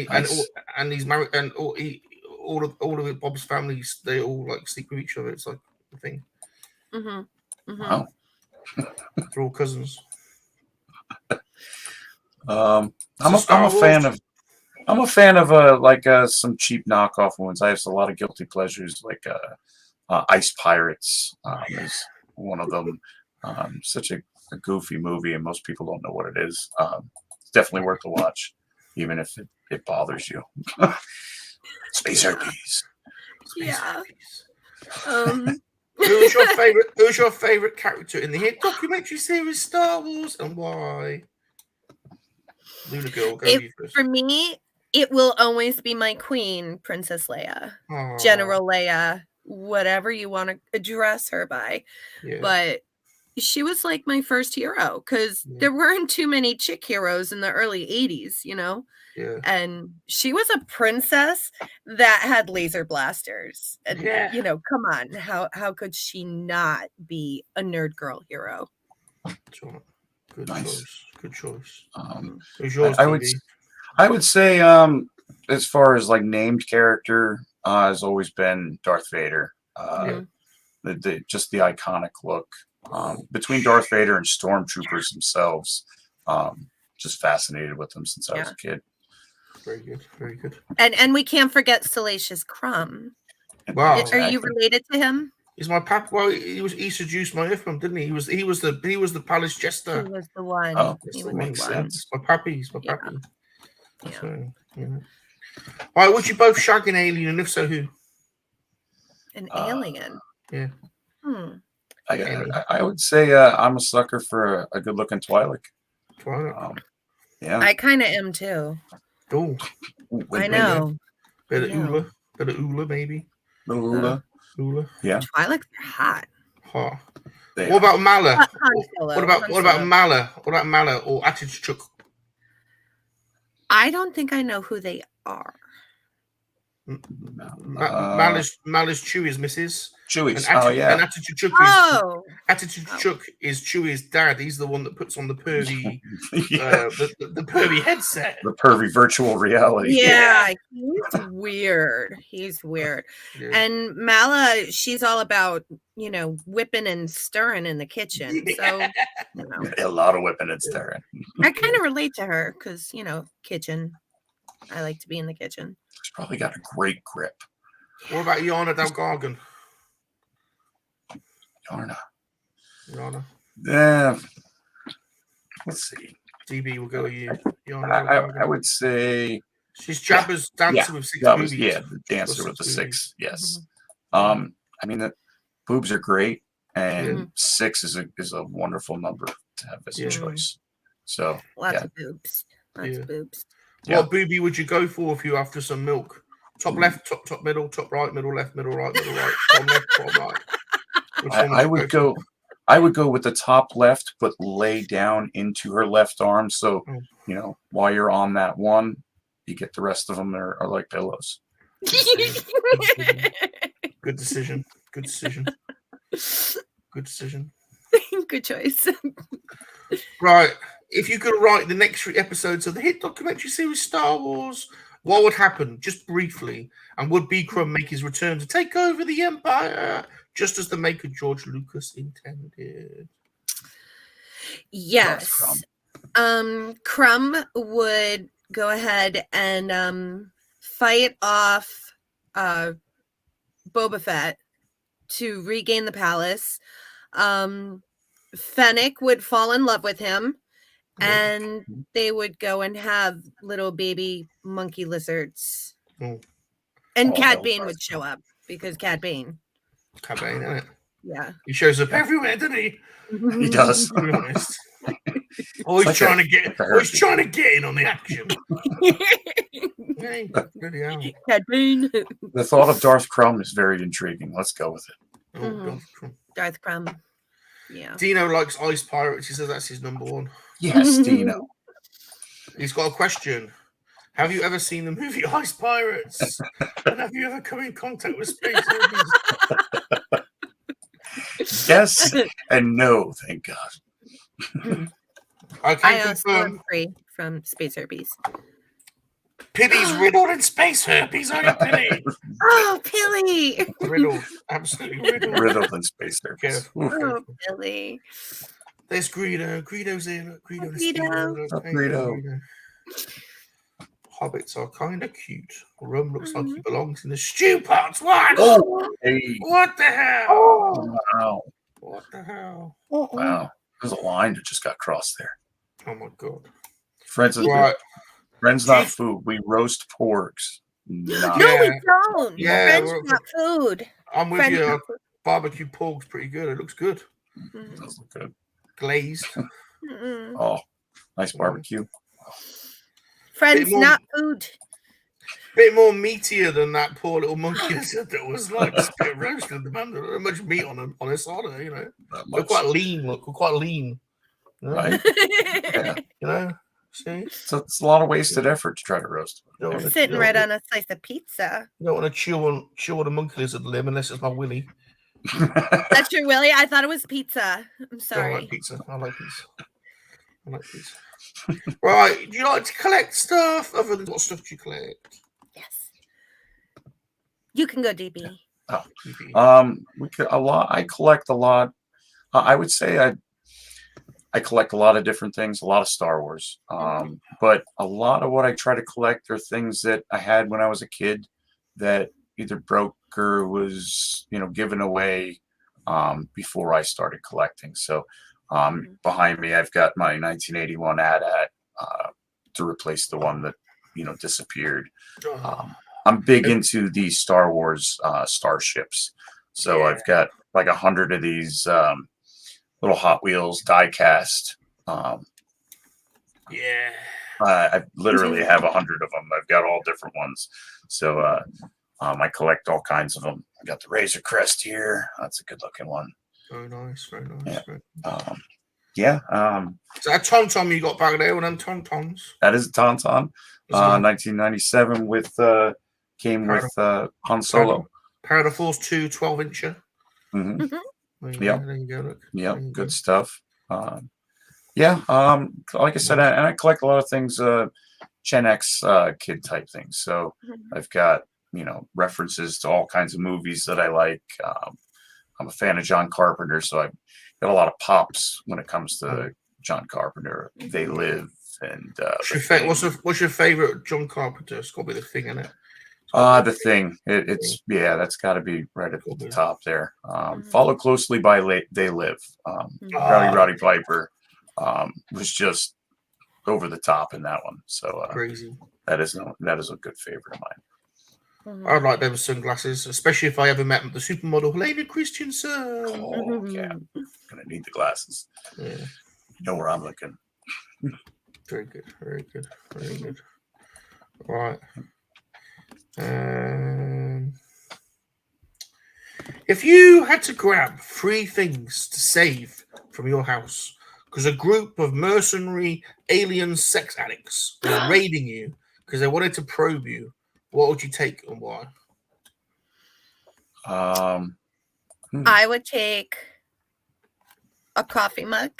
he's married, and all of Bob's families, they all like sleep with each other. It's like a thing. Wow. They're all cousins. I'm a fan of some cheap knockoff ones. I have a lot of guilty pleasures, like Ice Pirates is one of them. Such a goofy movie, and most people don't know what it is. It's definitely worth a watch, even if it bothers you. Space herpes. Yeah. Who's your favorite character in the hit documentary series Star Wars, and why? Lunar Girl, go you first. For me, it will always be my queen, Princess Leia, Aww. General Leia, whatever you want to address her by. Yeah. But she was like my first hero, because there weren't too many chick heroes in the early 80s, you know? Yeah. And she was a princess that had laser blasters. And, you know, come on. How could she not be a nerd girl hero? Sure. Good choice. Who's yours, I would say, as far as like named character, has always been Darth Vader. Just the iconic look. Between Darth Vader and Stormtroopers themselves, just fascinated with them since I was a kid. Very good, very good. And we can't forget Salacious Rum. Wow, are you related to him? He's my pap. Well, he seduced my Earthman, didn't he? He was the palace jester. He was the one. Oh, he was makes sense. My pappy. He's my pappy. Yeah. So, all right, would you both shag an alien, and if so, who? An alien. Yeah. I would say I'm a sucker for a good-looking Twi'lek. Yeah. I kind of am too. Oh, I know. Bit of Ula, maybe. Ula. Yeah. Twi'leks are hot. What about Mala? What about Mala? What about Mala or ATSW? I don't think I know who they are. Malice Chewie's missus. Chewie's. And ATSW is Chewie's dad. He's the one that puts on the pervy, the pervy headset, the pervy virtual reality. Yeah, he's weird. He's weird. Yeah. And Mala, she's all about whipping and stirring in the kitchen. So a lot of whipping and stirring. I kind of relate to her because kitchen. I like to be in the kitchen. She's probably got a great grip. What about Yana Dalgargan? Yana. Yeah. Let's see. DB will go with you. I would say She's Jabba's dancer with 6 that boobies. was the dancer Got with the 6 6. Yes. Mm-hmm. I mean, the boobs are great, and Mm-hmm. 6 is a wonderful number to have as a choice. So Lots of boobs. Lots of boobs. What boobie would you go for if you're after some milk? Top left, top middle, top right, middle left, middle right, middle right, bottom left, bottom right. Which one I would go. I would go with the top left, but lay down into her left arm. So while you're on that one, you get the rest of them are like pillows. Good decision. Good decision. Good decision. Good choice. Right. If you could write the next 3 episodes of the hit documentary series Star Wars, what would happen, just briefly? And would B. Crumb make his return to take over the Empire, just as the maker George Lucas intended? Yes. Crumb would go ahead and fight off Boba Fett to regain the palace. Fennec would fall in love with him, and they would go and have little baby monkey lizards. And Cad Bane would show up because Cad Bane. Cad Bane, isn't it? Yeah. He shows up everywhere, doesn't he? He does. To be honest. Always trying to get in on the action. Hey, really hell. Cad Bane. The thought of Darth Crumb is very intriguing. Let's go with it. Darth Crumb. Yeah. Dino likes Ice Pirates. He says that's his number 1. Yes, Dino. He's got a question. Have you ever seen the movie Ice Pirates? And have you ever come in contact with space movies? Yes and no, thank God. I can confirm. Storm free from space herpes. Pilly's riddled in space herpes, are you, Pilly? Oh, Pilly! Riddled, absolutely riddled. Riddled in space herpes. Oh, Pilly. There's Greedo. Greedo's here. Look, Greedo. Greedo. Hobbits are kind of cute. Rum looks like he belongs in the stew pots. What? Oh, hey. What the hell? Oh, wow. What the hell? Wow. There's a line that just got crossed there. Oh, my God. Friends not food. We roast porgs. No, we don't. Yeah, Friends not food. I'm with you. Barbecue pork's pretty good. It looks good. It does look good. Glazed. Oh, nice barbecue. Friends not food. Bit more meatier than that poor little monkey that was like just a bit roasted. Man, there's not much meat on his side, you know. We're quite lean. Look, we're quite lean. You know? Right? Yeah. You know. See? So it's a lot of wasted effort to try to roast. Sitting right on a slice of pizza. You don't want to chew on a monkey lizard limb unless it's my willy. That's your willy? I thought it was pizza. I'm sorry. I like pizza. I like pizza. Right. Do you like to collect stuff? Other than what stuff do you collect? Yes. You can go, DB. I collect a lot. I would say I collect a lot of different things, a lot of Star Wars. But a lot of what I try to collect are things that I had when I was a kid that either broke or was, given away before I started collecting. So behind me, I've got my 1981 AT-AT to replace the one that, disappeared. I'm big into these Star Wars starships. So I've got like 100 of these little Hot Wheels die-cast. I literally have 100 of them. I've got all different ones. So I collect all kinds of them. I got the Razor Crest here. That's a good-looking one. Very nice. Very nice. Yeah. So that Tauntaun you got back there, one of them Tauntauns? That is a Tauntaun. 1997 came with Han Solo. Power of Force 2 12-incher. Yep. There you go. Look. Yep. Good stuff. Like I said, I collect a lot of things, Gen X kid type things. So I've got, references to all kinds of movies that I like. I'm a fan of John Carpenter, so I've got a lot of pops when it comes to John Carpenter. They Live and what's your favorite John Carpenter? It's got to be The Thing, isn't it? The Thing. It's that's got to be right at the top there. Followed closely by They Live. Roddy Piper was just over the top in that one. So crazy. that is a good favorite of mine. I like them sunglasses, especially if I ever met the supermodel Helena Christensen. Oh, yeah. Gonna need the glasses. Yeah. You know where I'm looking. Very good, very good, very good. Right. If you had to grab 3 things to save from your house because a group of mercenary alien sex addicts were raiding you because they wanted to probe you, what would you take and why? I would take a coffee mug.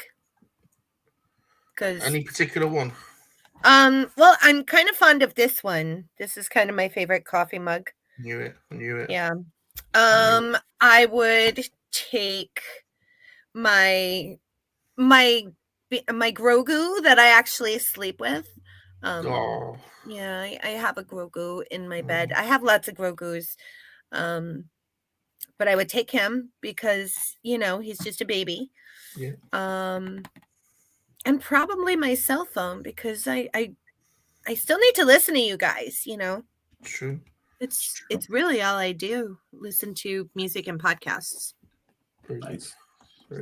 Any particular one? Well, I'm kind of fond of this one. This is kind of my favorite coffee mug. Knew it. Yeah. I would take my Grogu that I actually sleep with. Yeah, I have a Grogu in my bed. I have lots of Grogus. But I would take him because, he's just a baby. Yeah. And probably my cell phone because I still need to listen to you guys, True. It's really all I do, listen to music and podcasts. Nice.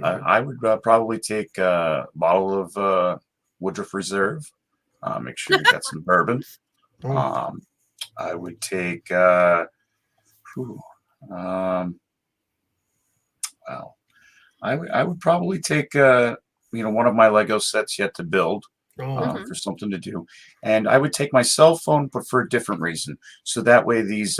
I would probably take a bottle of Woodruff Reserve. Make sure you got some bourbon. I would take I would probably take one of my Lego sets yet to build for something to do, and I would take my cell phone, but for a different reason. So that way, these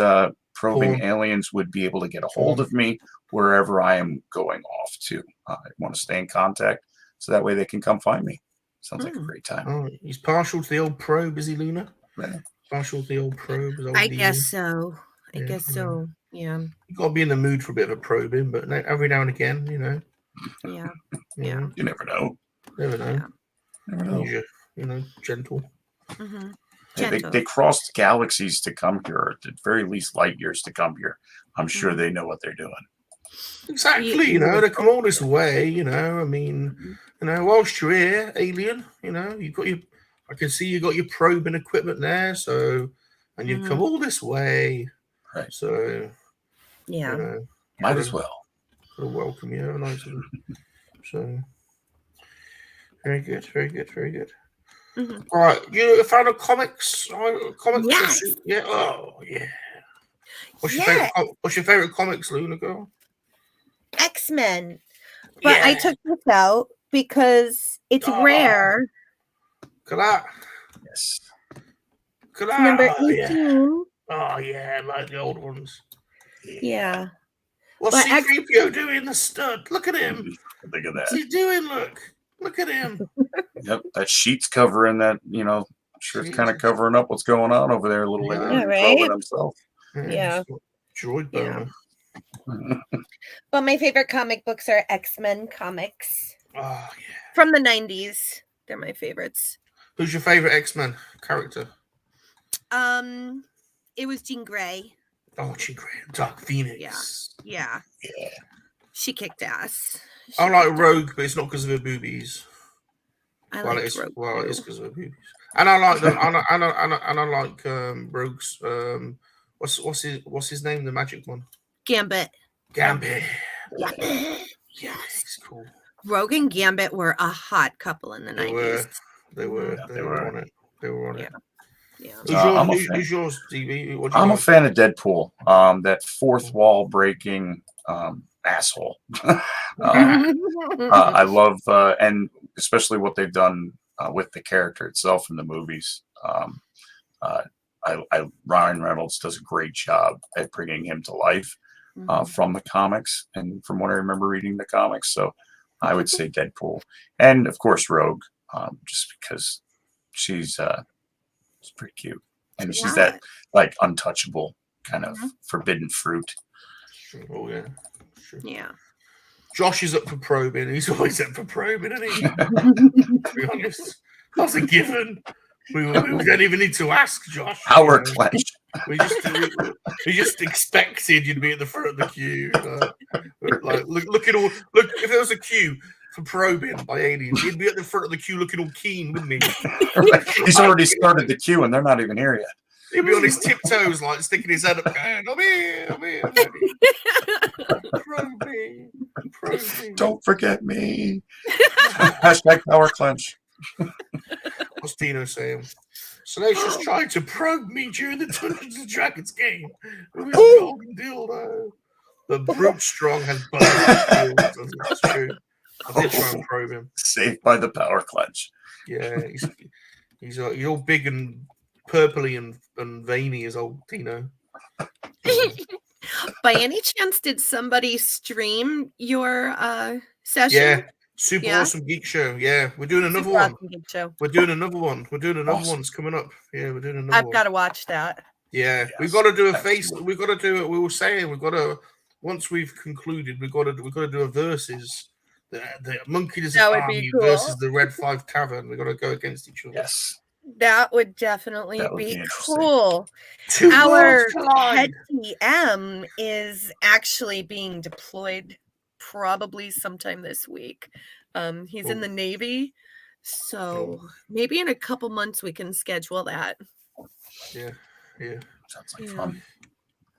probing aliens would be able to get a hold of me wherever I am going off to. I want to stay in contact, so that way they can come find me. Sounds like a great time. Oh, he's partial to the old probe, is he, Lunyr? Yeah. Partial to the old probe. I guess so. Yeah. You got to be in the mood for a bit of a probing, but every now and again, Yeah. Yeah. You never know. Never know. Yeah. Never know. Gentle. Mm-hmm. They crossed galaxies to come here, or at the very least light years to come here. I'm sure they know what they're doing. Exactly, they come all this way, I mean, whilst you're here, alien, you've got I can see you got your probing equipment there, so, and you've come all this way, right? So, yeah, might as well. Welcome you, have a nice one. So, very good, very good, very good. All right, you a fan of comics? Yes. Yeah. Oh, yeah. What's your favorite comics, Lunyr girl? X-Men. But I took this out because it's rare. Look at that. Yes. Look at that. Number 18. Oh, yeah, like the old ones. Yeah. What's C-3PO doing? The stud. Look at him. Look at that. What's he doing? Look at him. Yep, that sheet's covering that, sure it's kind of covering up what's going on over there a little bit. Yeah, right? Himself. Yeah. Droid boner. But my favorite comic books are X-Men comics. Oh, yeah. From the 90s. They're my favorites. Who's your favorite X-Men character? It was Jean Grey. Oh, Jean Grey. Dark Phoenix. Yeah. She kicked ass. I like Rogue, but it's not because of her boobies. It is because of her boobies. And I like them. and I like Rogue's. What's his name? The magic one. Gambit. Yeah, it's cool. Rogue and Gambit were a hot couple in the 90s. They were on it. They were on it. Yeah. Who's yours, DB? I'm a fan of Deadpool. That fourth wall breaking asshole. I love and especially what they've done with the character itself in the movies. Ryan Reynolds does a great job at bringing him to life from the comics and from what I remember reading the comics. So I would say Deadpool, and of course Rogue, just because she's pretty cute, and she's that like untouchable kind of forbidden fruit. Oh yeah, sure. Yeah. Josh is up for probing. He's always up for probing, isn't he? To be honest, that's a given. We don't even need to ask Josh. Our clash. We just expected you to be at the front of the queue. Look if there was a queue for probing by aliens. He'd be at the front of the queue looking all keen, wouldn't he? He's already started the queue, and they're not even here yet. He'd be on his tiptoes, like sticking his head up, going, "I'm here, I'm here, I'm here." Probing. Don't forget me. Hashtag power clench. What's Dino saying? Salacious tried to probe me during the Dungeons and Dragons game with his golden dildo. The brute strong has buzzed. That's true. I did try and probe him. Saved by the power clench. Yeah, he's all big and purpley and veiny as old Dino. By any chance, did somebody stream your session? Yeah, super awesome geek show. Yeah, we're doing another Super one. awesome geek show. We're doing another one. We're doing another one. It's coming up. Yeah, we're doing another I've one. got to watch that. Yeah, we've got to do a face. We've got to do it. We were saying we've got to. Once we've concluded, we've got to do a versus. The MoNKey-LiZaRD Army cool. versus the Red 5 Tavern. We've got to go against each other. Yes. That would definitely That would be be interesting. cool. Two Our worlds collide. head TM is actually being deployed probably sometime this week. He's in the Navy, so maybe in a couple months we can schedule that. Yeah. Sounds like fun.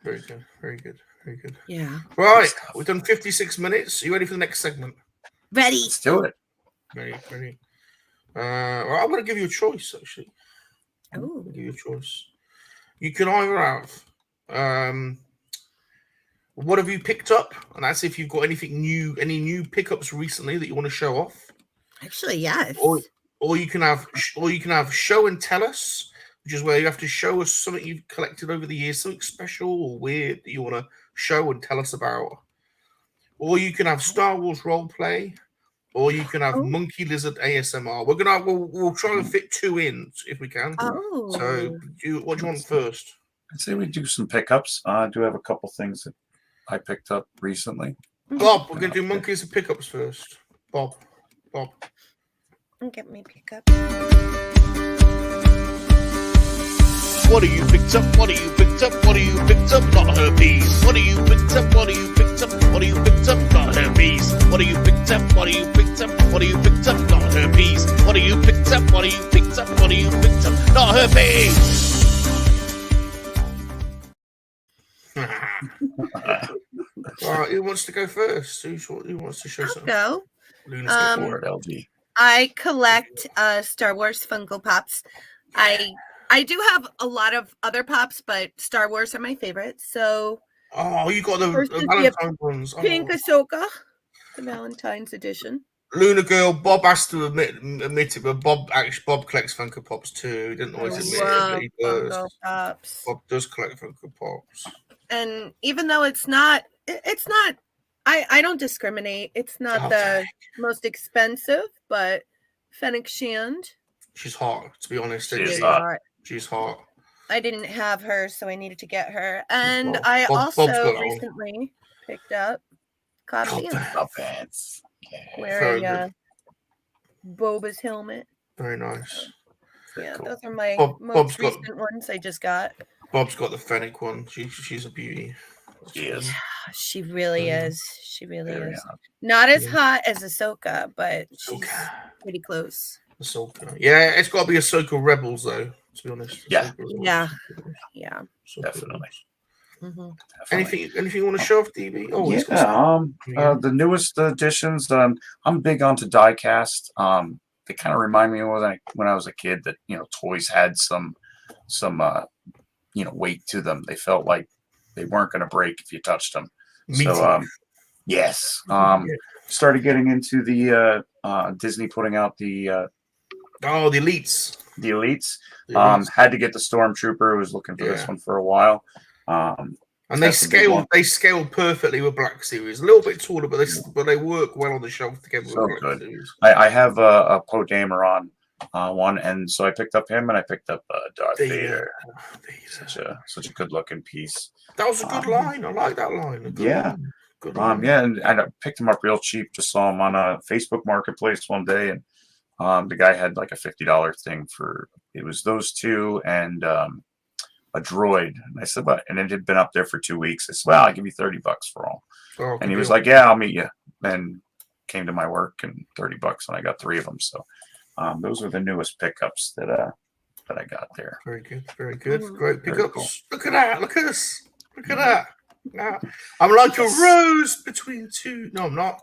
Very good. Very good. Very good. Yeah. Right, we've done 56 minutes. Are you ready for the next segment? Ready. Let's do it. Ready. Well, I'm going to give you a choice, actually. Oh. Give you a choice. You can either have what have you picked up, and that's if you've got anything new, any new pickups recently that you want to show off. Actually, yes. Or you can have show and tell us, which is where you have to show us something you've collected over the years, something special or weird that you want to show and tell us about. Or you can have Star Wars roleplay, or you can have MoNKey-LiZaRD ASMR. We'll try and fit two in if we can. Oh. So, what do you want first? I'd say we do some pickups. I do have a couple things that I picked up recently. Bob, we're going to do monkeys and pickups first. Bob. Get me pick up. What do you picked up? What do you picked up? What do you picked up? Not herpes. What do you picked up? What do you picked up? What do you picked up? Not herpes. What do you picked up? What do you picked up? What do you picked up? Not herpes. What do you picked up? What do you picked up? What do you picked up? Not herpes. All right, who wants to go first? Who wants to show I'll something? go. Luna's got Forward LG. I collect Star Wars Funko Pops. I do have a lot of other pops, but Star Wars are my favorite. So Oh, you got the First is the Valentine ones. Oh. Pink Ahsoka, the Valentine's edition. Luna girl, Bob has to admit it, but Bob collects Funko Pops too. He didn't always admit it, Love but he Funko does. Pops. Bob does collect Funko Pops. And even though it's not, I don't discriminate. It's not the most expensive, but Fennec Shand. She's hot, to be honest. She is is hot. hot. She's hot. I didn't have her, so I needed to get her. And Bob- I Bob's got also that one. recently picked up Coffee Up pants. wearing Very Boba's helmet. Very nice. Yeah, Cool. those are my Bob's most got- recent ones I just got. Bob's got the Fennec one. She's a beauty. She is. She really Mhm. is. She really Very is. hot. Not as Yeah. hot as Ahsoka, but she's Ahsoka. pretty close. Ahsoka. Yeah, it's got to be Ahsoka Rebels, though, to be honest. Yeah. Ahsoka Rebels. Yeah. Yeah. Ahsoka Definitely. Rebels. Definitely. Anything you want to show off, DB? Oh, he's got some- The newest additions. I'm big onto diecast. They kind of remind me of when I was a kid that toys had some weight to them. They felt like they weren't going to break if you touched them. Me So too. yes. Yeah. Started getting into the Disney putting out the Oh, the elites. elites. The elites. Had to get the Stormtrooper. Was looking for this Yeah. one for a while. And they that's a big one. scaled perfectly with Black Series. A little bit taller, but they work well on the shelf together So with Black good. Series. I have a Poe Dameron one, and so I picked up him, and I picked up Darth Vader. Vader. Such a good looking piece. That was a good line. I like that line. A good Yeah. line. Good line. Yeah, and I picked him up real cheap. Just saw him on a Facebook Marketplace one day, and the guy had like a $50 thing for it was those two and a droid. And I said, "What?" And it had been up there for 2 weeks. I said, "Well, I'll give you $30 for all." Oh, And he good was deal. like, "Yeah, I'll meet you." And came to my work, and $30, and I got 3 of them. So those are the newest pickups that I got there. Very good, very good. Great Very pickups. cool. Look at that. Look at us. Look at that. Yeah. I'm like a rose between two. No, I'm not.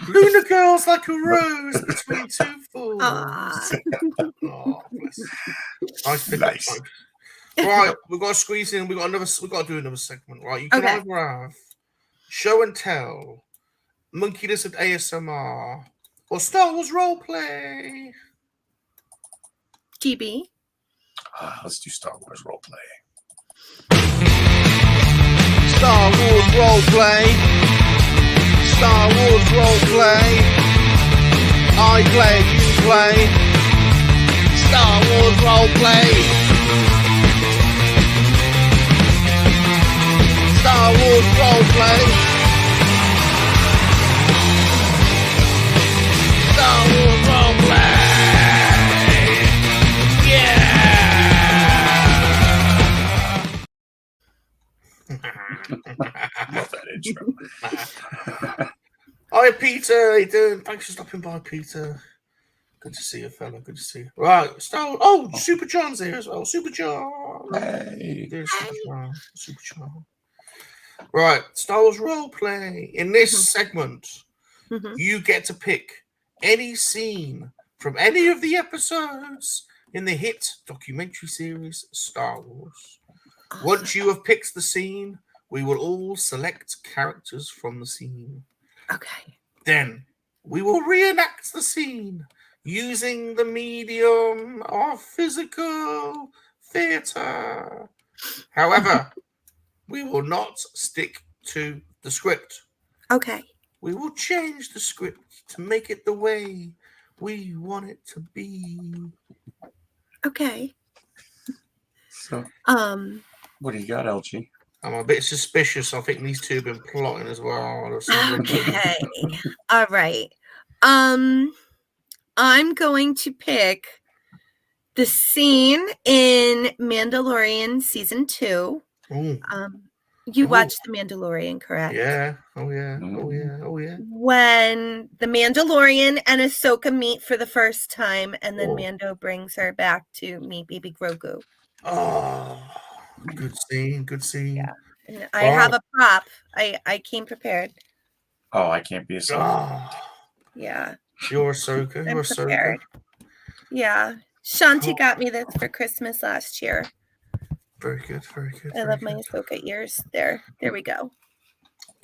Lunar girl's like a rose between two fools. Oh, bless. Nice pickup. Nice. Right, we've got to squeeze in. We've got to do another segment. Right, you can either have show and tell, MoNKey-LiZaRD ASMR, or Star Wars roleplay. GB. Let's do Star Wars roleplay. Star Wars roleplay. Star Wars roleplay. I play, you play. Star Wars roleplay. Star Wars roleplay. Star Wars roleplay. Love that intro. Hi, Peter. How you doing? Thanks for stopping by, Peter. Good to see you, fella. Good to see you. Right, Super John's here as well. Super John. Hey. There's Super John. Super John. Right, Star Wars roleplay. In this segment, you get to pick any scene from any of the episodes in the hit documentary series Star Wars. Once you have picked the scene, we will all select characters from the scene. Okay. Then we will reenact the scene using the medium of physical theatre. However, we will not stick to the script. Okay. We will change the script to make it the way we want it to be. Okay. So, what do you got, LG? I'm a bit suspicious. I think these two have been plotting as well. Okay. All right. I'm going to pick the scene in Mandalorian season 2. Ooh. You watched The Mandalorian, correct? Yeah. Oh yeah. Oh yeah. Oh yeah. When the Mandalorian and Ahsoka meet for the first time, and then Mando brings her back to meet baby Grogu. Oh, good scene. Good scene. Yeah. And I have a prop. I came prepared. Oh, I can't be a Ahsoka. Yeah. You're Ahsoka. You're Ahsoka. Yeah. Shanti got me this for Christmas last year. Very good. Very good. I love my Ahsoka ears. There we go.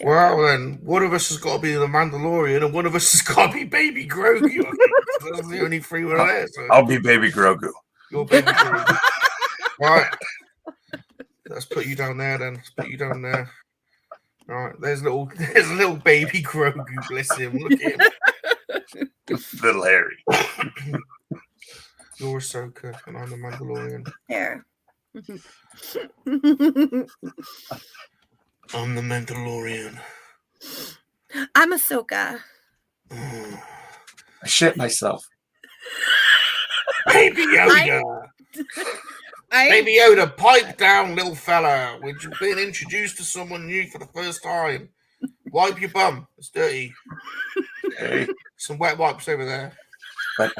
Well, then, one of us has got to be the Mandalorian, and one of us has got to be Baby Grogu. I think. That's the only three we're there. So. I'll be Baby Grogu. You're Baby Grogu. Right. Let's put you down there, then. Let's put you down there. All right. There's little Baby Grogu. Bless him. Look at him. Little Harry. You're Ahsoka, and I'm the Mandalorian. There. I'm the Mandalorian. I'm Ahsoka. I shit myself. Baby Yoda. Baby Yoda, pipe down, little fella. We've been introduced to someone new for the first time. Wipe your bum. It's dirty. Hey. Some wet wipes over there. But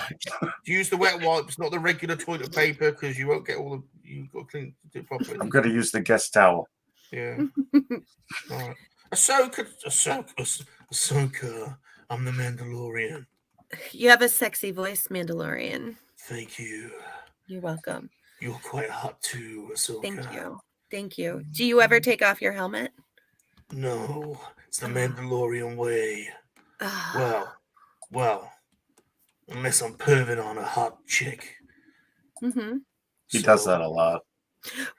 Use the wet wipes, not the regular toilet paper, because you won't get all the. You've got to clean it properly. I'm going to use the guest towel. Yeah. All right. Ahsoka. I'm the Mandalorian. You have a sexy voice, Mandalorian. Thank you. You're welcome. You're quite hot too, Ahsoka. Thank you. Do you ever take off your helmet? No, it's the Mandalorian way. Well, unless I'm perving on a hot chick. Mm-hmm. He does that a lot.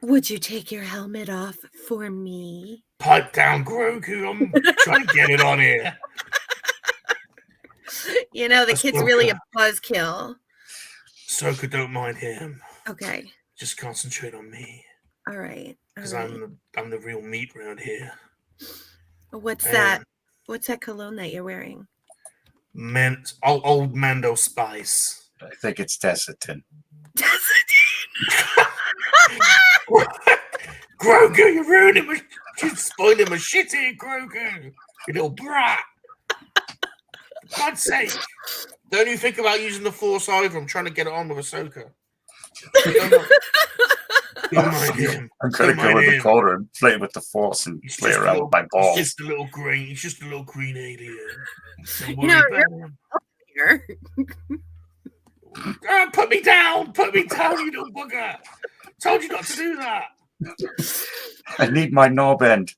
Would you take your helmet off for me? Pipe down, Grogu. I'm trying to get it on here. You know, the kid's really a buzzkill. Ahsoka, don't mind him. Okay. Just concentrate on me. All right. Because I'm the real meat around here. What's that? What's that cologne that you're wearing? Old Mando Spice. I think it's Desitin. Grogu, you're ruining my... You're spoiling my shit here, Grogu. You little brat. For God's sake. Don't you think about using the Force either. I'm trying to get it on with Ahsoka. Don't mind him. I'm gonna go in the corner and play with the Force and play around with my balls. He's just a little green. He's just a little green alien. Don't You worry know, about him. here. Put me down, you little bugger. Told you not to do that. I need my knob end.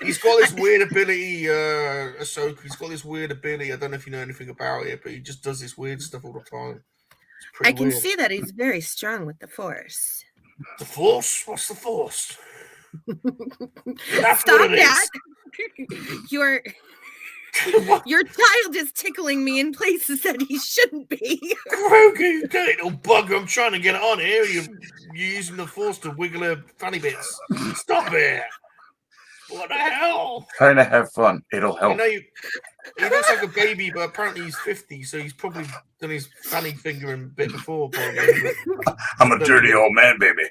He's got this weird ability, Ahsoka. He's got this weird ability. I don't know if you know anything about it, but he just does this weird stuff all the time. I can see that he's very strong with the Force. The Force? What's the Force? That's Stop what it that! is. Your child is tickling me in places that he shouldn't be. Grogu, you dirty little bugger. I'm trying to get it on here. You're using the Force to wiggle her fanny bits. Stop it. What the hell? Trying to have fun. It'll help. You know, he looks like a baby, but apparently he's 50, so he's probably done his fanny fingering bit before. Probably. I'm a dirty old man, baby.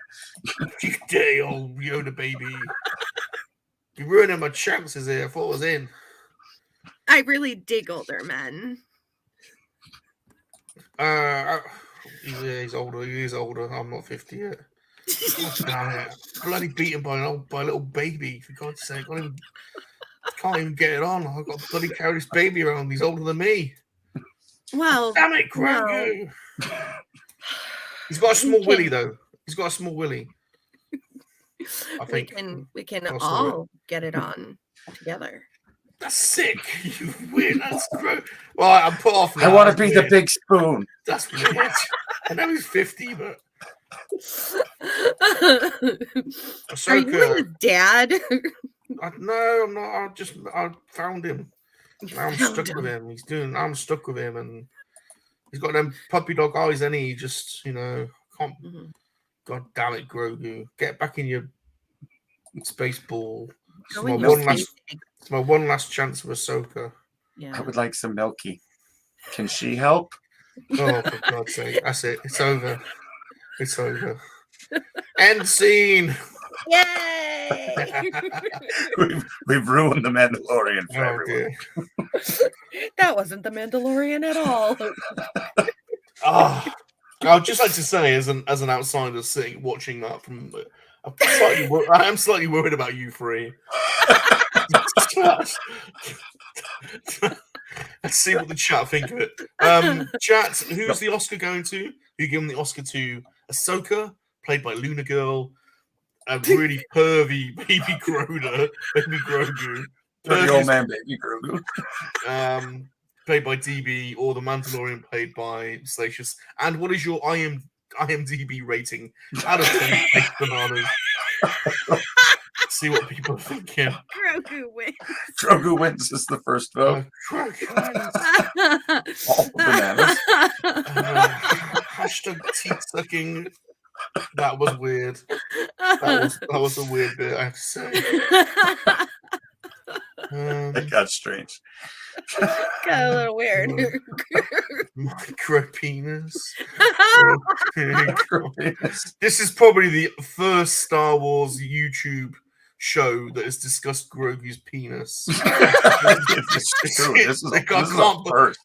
You dirty old Yoda baby. You're ruining my chances here. I thought I was in. I really dig older men. He's older. He is older. I'm not 50 yet. Damn it. Bloody beaten by a little baby, for God's sake. Can't even get it on. I've got to bloody carry this baby around. He's older than me. Well, damn it, Grogu. No. He's got a small willy, though. He's got a small willy. I think we can all get it on together. That's sick. You weird. That's gross. Well, I'm put off now. I want to be the big spoon. That's weird. I know he's 50, but are you his dad? No, I'm not. I found him. Now I'm stuck with him. I'm stuck with him, and he's got them puppy dog eyes, and he just, can't. God damn it, Grogu! Get back in your space ball. It's my one last chance with Ahsoka. Yeah. I would like some milky. Can she help? Oh, for God's sake. That's it. It's over. It's over. End scene. Yay! We've ruined the Mandalorian for everyone. That wasn't the Mandalorian at all. I would just like to say, as an outsider watching that from, I am slightly worried about you three. Let's see what the chat think of it. Chat, who's the Oscar going to? Who giving the Oscar to Ahsoka, played by Lunyr, a really pervy baby Grogu. Pervy old man baby Grogu. Played by DB, or the Mandalorian played by Salacious. And what is your IMDb rating out of 10 baked bananas? See what people are thinking. Grogu wins is the first vote. All bananas. Hashtag teeth sucking. That was weird. That was a weird bit, I have to say. It got strange. Got a little weird. Micro penis. This is probably the first Star Wars YouTube show that has discussed Grogu's penis.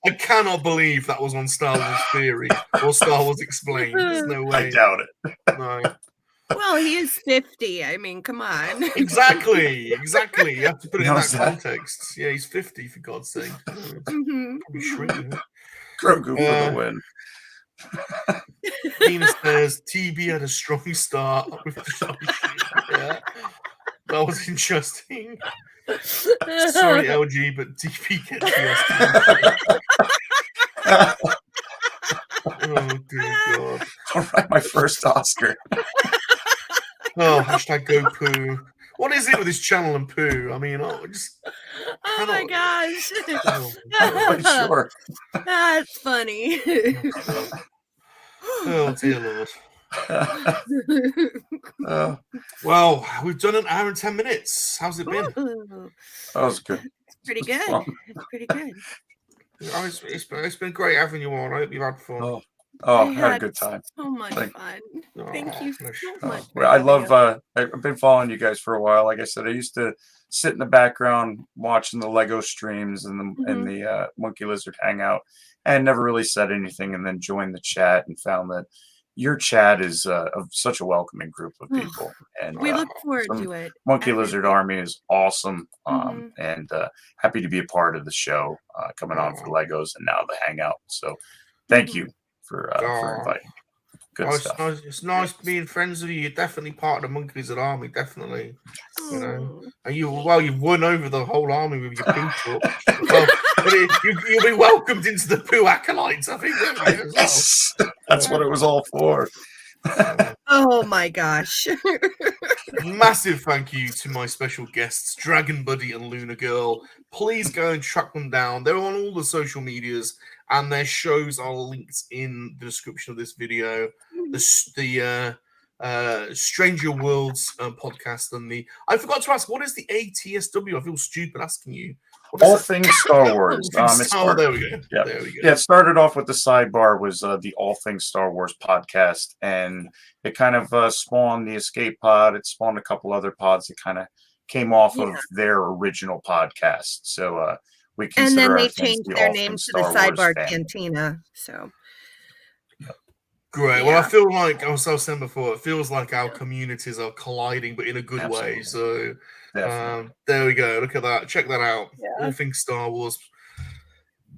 I cannot believe that was on Star Wars Theory or Star Wars Explained. There's no way. I doubt it. No. Well, he is 50. I mean, come on. Exactly. You have to put it in that context. Yeah, he's 50, for God's sake. Probably shrinking. Grogu for the win. Penis says TB had a strong start with the show. Yeah. That was interesting. Sorry, LG, but DP gets the Oh, dear God. All right, my first Oscar. Oh, hashtag go poo. What is it with this channel and poo? I mean, oh my gosh. I'm not quite sure. That's funny. Oh, dear Lord. Well, we've done an hour and 10 minutes. How's it been? That was good. It's pretty good. It's pretty good. It's been great having you on. I hope you've had fun. Oh, Oh, had a good time. So much Thank- fun. Thank you so much. I love. I've been following you guys for a while. Like I said, I used to sit in the background watching the Lego streams and the MoNKey-LiZaRD Hangout, and never really said anything. And then joined the chat and found that your chat is of such a welcoming group of people. And we look forward to it. MoNKey-LiZaRD Army is awesome, and happy to be a part of the show coming on for Legos and now the Hangout. So thank you for inviting. Good stuff. It's nice being friends with you. You're definitely part of the MoNKey-LiZaRD Army, definitely. You know, and you've won over the whole army with your poo talk. Well, you'll be welcomed into the poo acolytes, I think. Yes, that's what it was all for. Oh my gosh. Massive thank you to my special guests, Dragon Buddy and Lunar Girl. Please go and track them down. They're on all the social medias, and their shows are linked in the description of this video. The Stranger Worlds podcast and I forgot to ask, what is the ATSW? I feel stupid asking you. All things Star Wars. There we go. Yeah. There we go. Yeah, it started off with the sidebar was the All Things Star Wars podcast, and it kind of spawned the Escape Pod. It spawned a couple other pods that kind of came off of their original podcast. So we consider and then they ourselves changed the their All name Things to the Star Wars Sidebar family. Cantina. So great. Well, I feel like I was saying before, it feels like our communities are colliding, but in a good way. So there we go. Look at that. Check that out. All things Star Wars.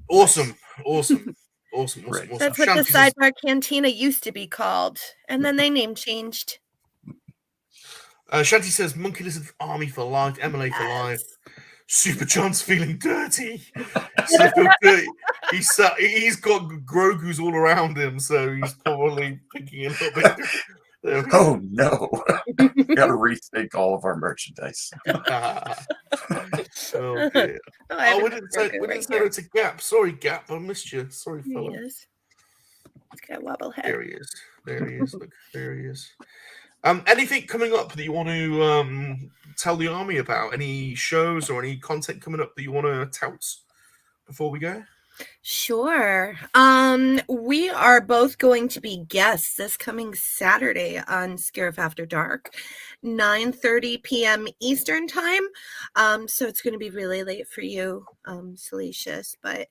Awesome. Awesome. That's what the Sidebar Cantina used to be called, and then they name changed. Shanti says MoNKey-LiZaRD Army for life, MLA for life. Super John's feeling dirty. He's got Grogu's all around him, so he's probably thinking a little bit. Oh no! Got to rethink all of our merchandise. Oh dear. We didn't say it to Gap. Sorry, Gap, I missed you. Sorry, fella. He's got wobblehead. There he is. Look, there he is. Anything coming up that you want to tell the army about? Any shows or any content coming up that you want to tout before we go? Sure. We are both going to be guests this coming Saturday on Scare After Dark, 9:30 p.m. Eastern time. So it's going to be really late for you, Salacious, but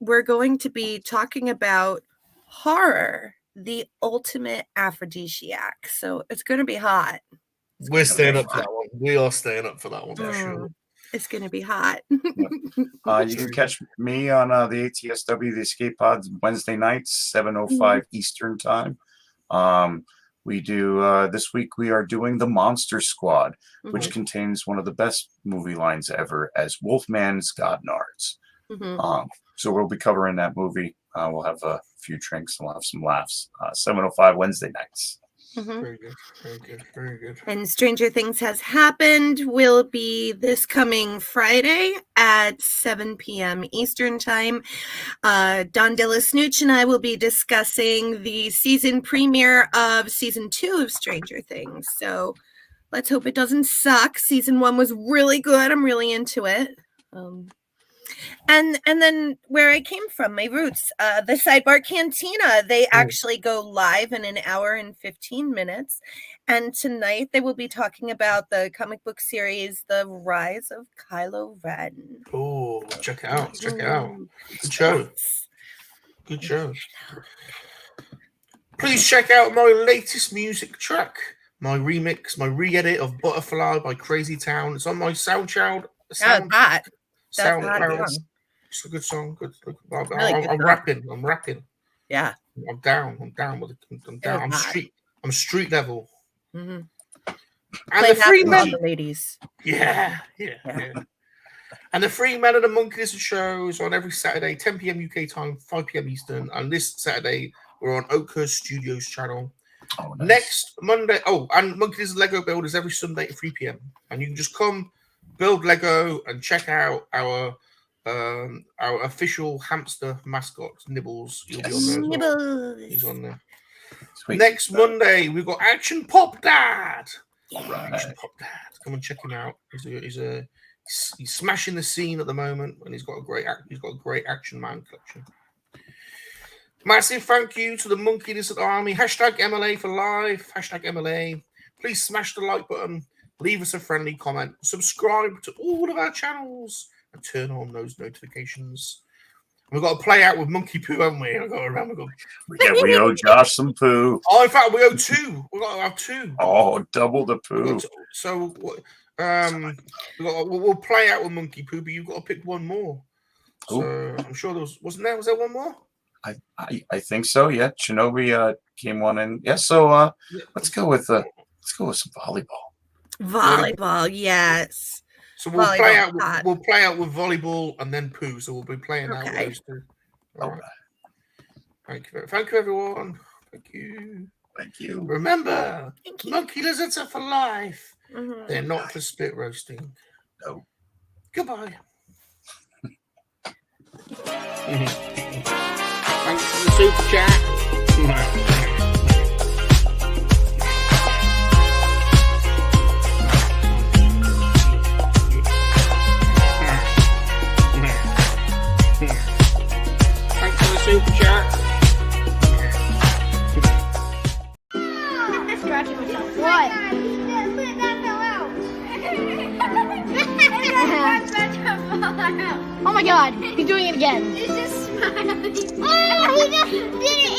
we're going to be talking about horror, the ultimate aphrodisiac. So it's going to be hot. We're staying up for that one. We are staying up for that one for sure. It's going to be hot. You can catch me on the ATSW The Escape Pod Wednesday nights, 7:05 Eastern time. We do this week. We are doing the Monster Squad, which contains one of the best movie lines ever, as Wolfman's God Nards. So we'll be covering that movie. We'll have a few drinks and we'll have some laughs. 7:05 Wednesday nights. Very good. And Stranger Things Has Happened will be this coming Friday at 7 p.m. Eastern time. Don Dillasnooch and I will be discussing the season premiere of season 2 of Stranger Things. So let's hope it doesn't suck. Season 1 was really good. I'm really into it. And then where I came from, my roots, the Sidebar Cantina, they actually go live in an hour and 15 minutes. And tonight they will be talking about the comic book series, The Rise of Kylo Ren. Oh, check it out. Good show. Please check out my latest music track, my remix, my re-edit of Butterfly by Crazy Town. It's on my SoundCloud. It's a good song. I'm rapping. Yeah. I'm down with it. I'm down. I'm street level. And the free men, ladies. Yeah. And the free Men of the MoNKey-LiZaRD show is on every Saturday, 10 p.m. UK time, 5 p.m. Eastern. And this Saturday, we're on Oakhurst Studios channel. Oh, nice. Next Monday, and MoNKey-LiZaRD Lego build is every Sunday at 3 p.m. And you can just come build Lego and check out our official hamster mascot, Nibbles. He'll be on there as well. He's on there. Sweet. Next Monday, we've got Action Pop Dad. Right. Action Pop Dad. Come and check him out. He's smashing the scene at the moment, and he's got a great Action Man collection. Massive thank you to the Monkey Lizard Army. Hashtag MLA for life. Hashtag MLA. Please smash the like button. Leave us a friendly comment. Subscribe to all of our channels and turn on those notifications. We've got to play out with Monkey Poo, haven't we? I've got to remember. Yeah, we owe Josh some poo. Oh, in fact, we owe 2. We've got to have 2. Oh, double the poo. So, we'll play out with Monkey Poo, but you've got to pick one more. So I'm sure there was there one more? I think so. Yeah, Shinobi came one in. Yeah, so let's go with some volleyball. Volleyball, yes. So we'll play out with volleyball and then poo. So we'll be playing out with those 2. All right. Thank you, everyone. Thank you. Remember, monkey lizards are for life. They're not for spit roasting. No. Goodbye. Thanks for the super chat. Thanks for the super chat. I'm scratching myself. What? That fell out. Oh my god, he's doing it again. He's just smiling. Oh, he just did it.